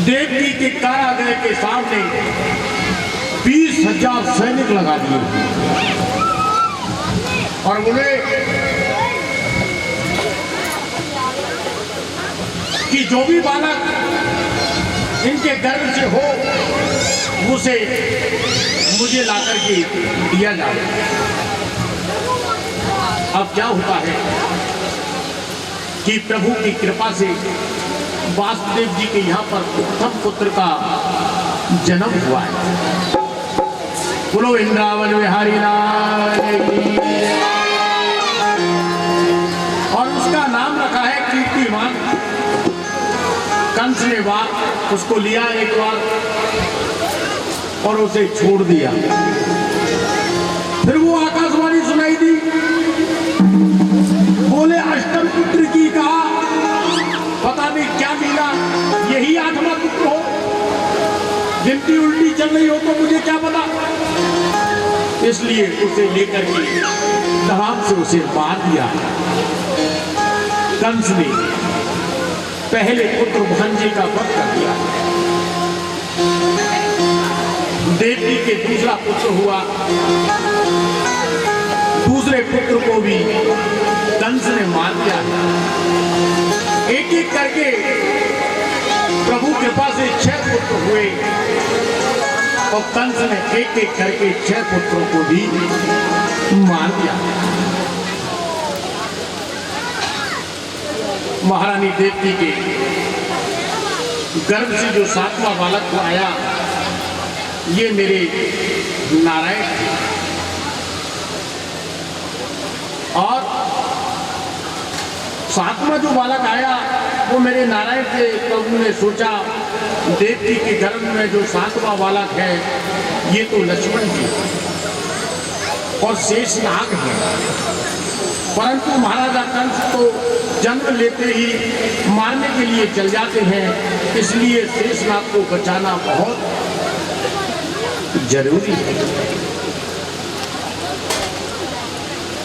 देवकी के कारागृह के सामने 20,000 सैनिक लगा दिए और बोले कि जो भी बालक इनके गर्भ से हो उसे मुझे लाकर के दिया जाए। अब क्या होता है कि प्रभु की कृपा से वासुदेव जी के यहाँ पर उत्तम पुत्र का जन्म हुआ है। बोलो वृंदावन बिहारी लाल की। और उसका नाम रखा है कीर्तिमान। कंस ने उसको लिया एक बार और उसे छोड़ दिया। फिर वो आकाशवाणी सुनाई दी, बोले अष्टम पुत्र की कहा, पता नहीं क्या मिला, यही 8वां पुत्र हो। गिनती उल्टी चल रही हो तो मुझे क्या पता। इसलिए उसे लेकर के धड़ाम से उसे मार दिया। कंस ने पहले पुत्र भांजे का वध कर दिया। देवकी के दूसरा पुत्र हुआ, दूसरे पुत्र को भी कंस ने मार दिया। एक एक करके प्रभु कृपा से 6 पुत्र हुए और कंस ने एक एक करके 6 पुत्रों को भी मार दिया। महारानी देवकी के गर्भ से जो 7वां बालक आया, ये मेरे नारायण थे। और 7वां जो बालक आया वो मेरे नारायण थे। प्रभु ने सोचा देवकी के गर्भ में जो 7वां बालक है ये तो लक्ष्मण जी और शेषनाग है। परंतु महाराजा कंस तो जन्म लेते ही मारने के लिए चल जाते हैं, इसलिए शेषनाग को बचाना बहुत जरूरी है।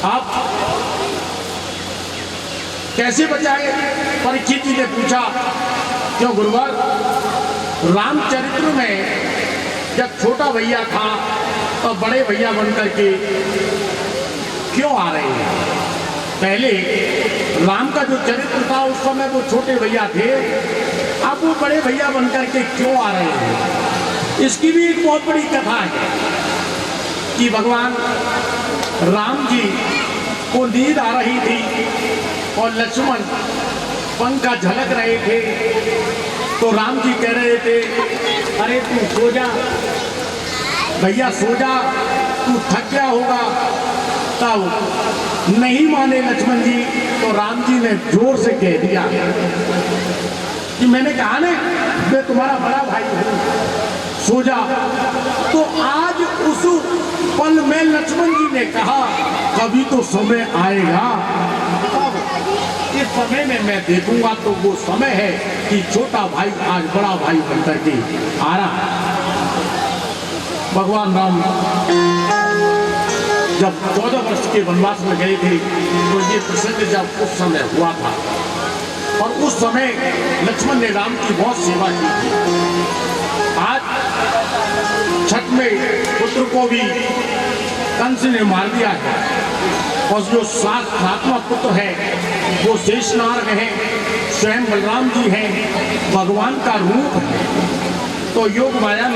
आप कैसे बचाए? परीक्षित जी ने पूछा। क्यों गुरुवर, रामचरित्र में जब छोटा भैया था तो बड़े भैया बनकर के क्यों आ रहे हैं? पहले राम का जो चरित्र था उस समय वो छोटे भैया थे, अब वो बड़े भैया बनकर के क्यों आ रहे हैं? इसकी भी एक बहुत बड़ी कथा है कि भगवान राम जी को नींद आ रही थी और लक्ष्मण पंखा झलक रहे थे, तो राम जी कह रहे थे, अरे तू सो जा भैया, सो जा, तू थक गया होगा। तब नहीं माने लक्ष्मण जी, तो राम जी ने जोर से कह दिया कि मैंने कहा ना मैं तुम्हारा बड़ा भाई हूं, सो जा। तो आज उस पल में लक्ष्मण जी ने कहा कभी तो समय आएगा, इस समय में मैं देखूंगा। तो वो समय है कि छोटा भाई आज बड़ा भाई बनकर के आ रहा है। भगवान राम जब 14 वर्ष के वनवास में गए थे तो ये प्रसंग जब उस समय हुआ था और उस समय लक्ष्मण ने राम की बहुत सेवा की थी। आज छठ में पुत्र को भी कंस ने मार दिया है और जो सातवां पुत्र है वो शेषनाग है, स्वयं बलराम जी हैं, भगवान का रूप है। तो योग माया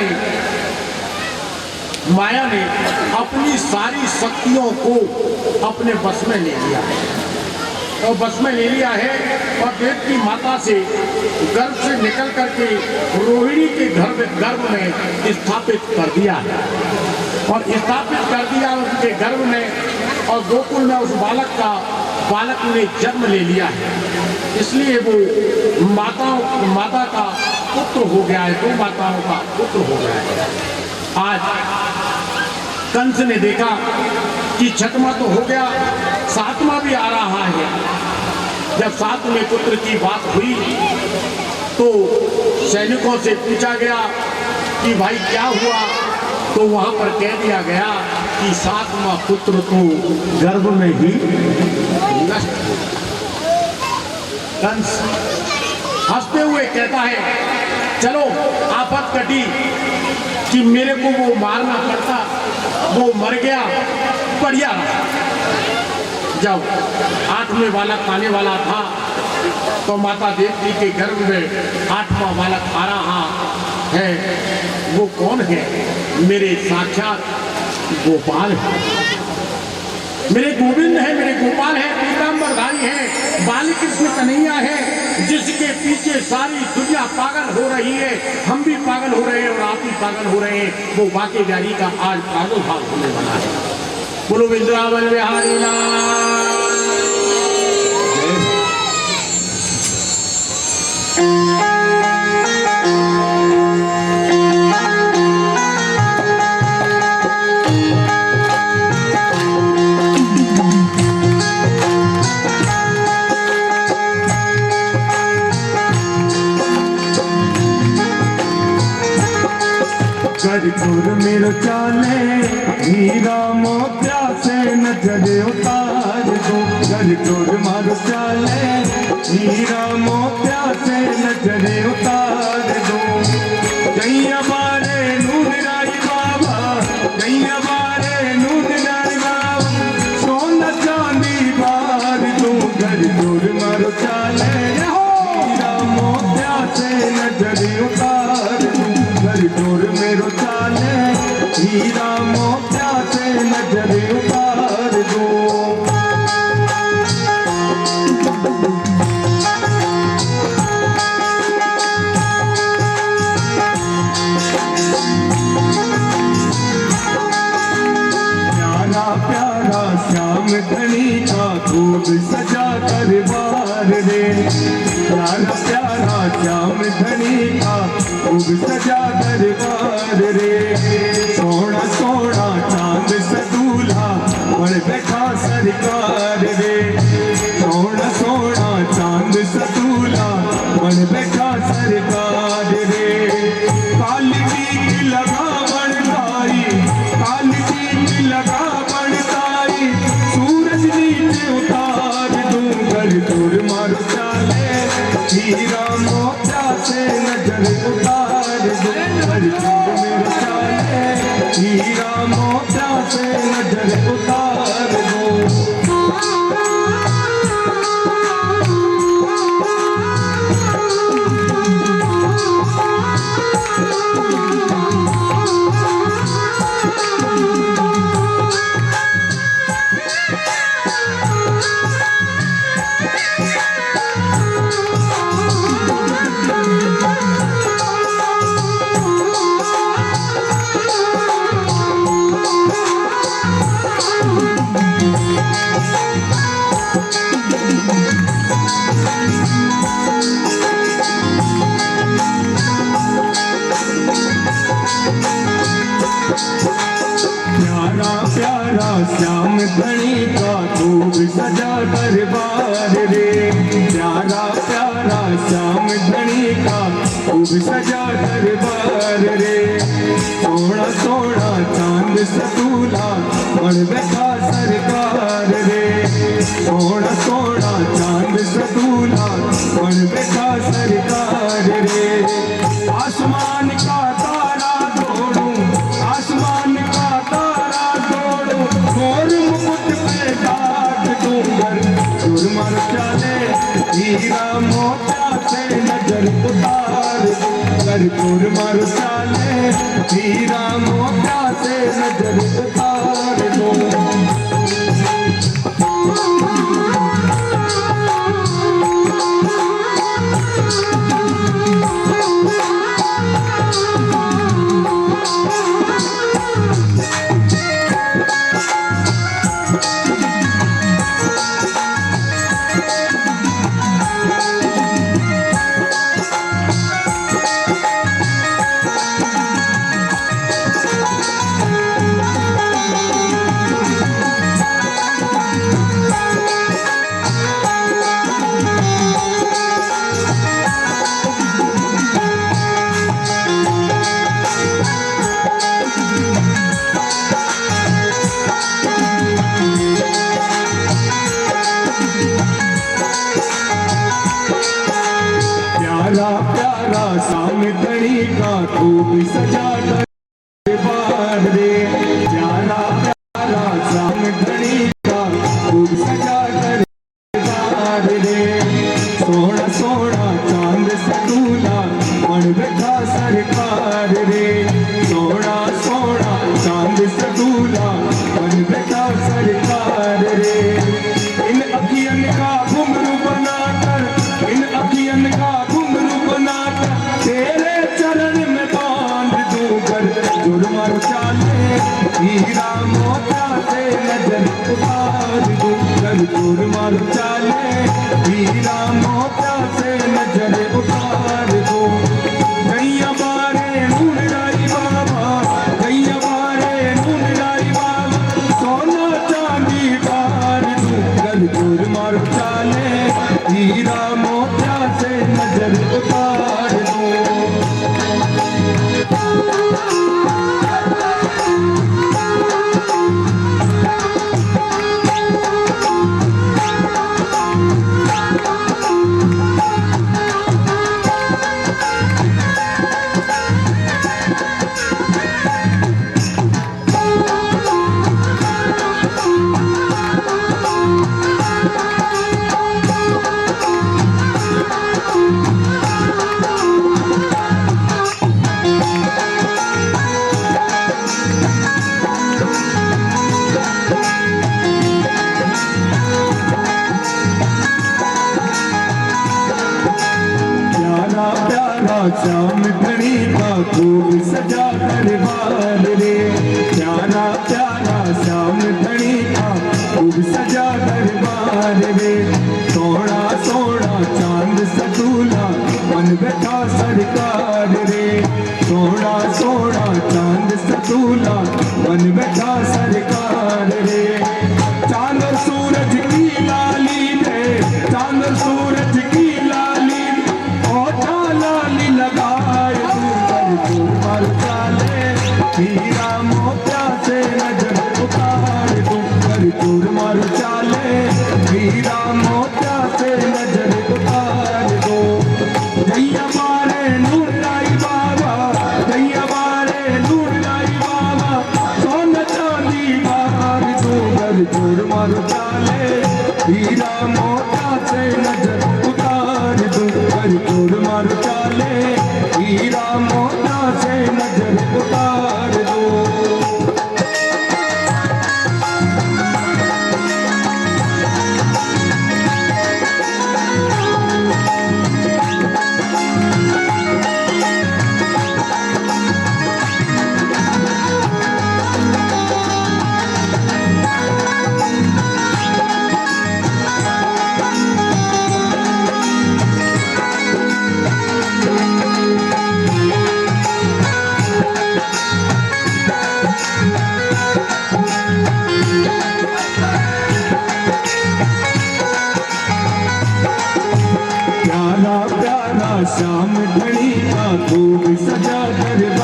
ने अपनी सारी शक्तियों को अपने बस में ले लिया है और बस में ले लिया है और देव की माता से गर्भ से निकल करके रोहिणी के गर्भ में स्थापित कर दिया है और स्थापित कर दिया उसके गर्भ में और गोकुल में उस बालक ने जन्म ले लिया है। इसलिए वो माता का पुत्र हो गया है, 2 माताओं का पुत्र हो गया है। आज कंस ने देखा कि 6वां तो हो गया, 7वां भी आ रहा है। जब 7वें पुत्र की बात हुई तो सैनिकों से पूछा गया कि भाई क्या हुआ, तो वहां पर कह दिया गया कि 7वां पुत्र तो गर्भ में ही नष्ट हो गया। कंस हंसते हुए कहता है चलो आफत कटी कि मेरे को वो मारना पड़ता, वो मर गया, बढ़िया रहा। जब 8वें बालक आने वाला था तो माता देवती के गर्भ में 8वां बालक आ रहा है। वो कौन है? मेरे साक्षात गोपाल है, मेरे गोविंद है, मेरे गोपाल है, पीताम्बरधारी है, बाल कृष्ण कन्हैया है, जिसके पीछे सारी दुनिया पागल हो रही है। हम भी पागल हो रहे हैं और आप भी पागल हो रहे हैं। वो बाके बिहारी का आज प्रादुर्भाव होने वाला है। बोलो वृंदावन बिहारी लाल। गजपुर मेरे चाले हीरा मोतिया से नजर उतार दो। गजपुर मारो चाले हीरा मोतिया से नजर उतार दो। गैया बारे नूराई बाबा, गैया बारे नूराई बाबा, सोना चांदी बार दो। गजपुर मारो चाले हीरा मोतिया से नजर उतार दो। गजपुर मेरो चाले हीरा मोतिया से नजर उतार दो। प्यारा प्यारा श्याम धनी का खूब सजा कर बार रे। प्यारा प्यारा श्याम धनी का खूब सजा दरबार रे। सोना सोना चांद सदूल्हा बड़ बैठा सरकार रे। सोना सोना चांद सदूल्हा बड़ बैठा सरकार रे। काली की लगा बड़ताई, काली की लगा बड़ताई, सूरज नीचे उतार दूं। गजपुर मारो चाले हीरा मोतिया से नजर उतार दो। गजपुर मेरे चाले हीरा मोतिया से नजर उतार दो। प्यारा प्यारा श्याम धनी का खूब सजा दरबार रे। प्यारा प्यारा श्याम धनी का खूब सजा दरबार रे सोना सोना चांद सतूला बन बैठा सरकार रे सोना सोना चांद सतूला बन बैठा सरकार रे आसमान का तारा दौड़ूं आसमान का तारा दौड़ूं मोर मुकुट पे डाक डूंगर चुरमर चले हीरा मोटा से नजर उतार कर चुरमर चले हीरा मोटा से नजर उतार दो प्यारा प्यारा सामदनी का खूब सजा दरबार रे प्यारा प्यारा सामदनी का खूब सजा दरबार रे सोना सोना चांद सतूला बन बैठा सरकार रे सोना सोना चांद सतूला बन बैठा सरकार रे इन अखियन का घुंघरू बनाकर इन अखियन का तेरे चरण में बांध दूंगर जुर्मर चाले हीरा मोटा से नजर उतार दूंगर जुर्मर चाले हीरा मोटा से नजर उतार दो गैया बारे नून लाई बाबा गैया बारे नून लाई बाबा सोना चांदी बार दूंगर जुर्मर चाले हीरा मोटा से नजर उतार दो श्याम धनी का खूब सजा दरबार रे प्यारा प्यारा श्याम धनी का खूब सजा दरबार रे सोना सोना चांद सतूला मन बैठा सरकार रे सोना सोना चांद सतूला मन बैठा सरकार रे चांद और सूरज की लाली रे चांद और सूरज की लाली लाली लगाए चुरमर चाले हीरा मोटा से नजर उतार दूंगर चुरमर चाले हीरा मोटा से नजर उतार दो गैया बारे नूर लाई बाबा गैया बारे नूर लाई बाबा सोना चांदी बार दूंगर चुरमर चाले हीरा मोटा से नजर उतार दूंगर चुरमर चाले हीरा मोटा से नजर उतार दो श्याम धनी खूब सजा दरबार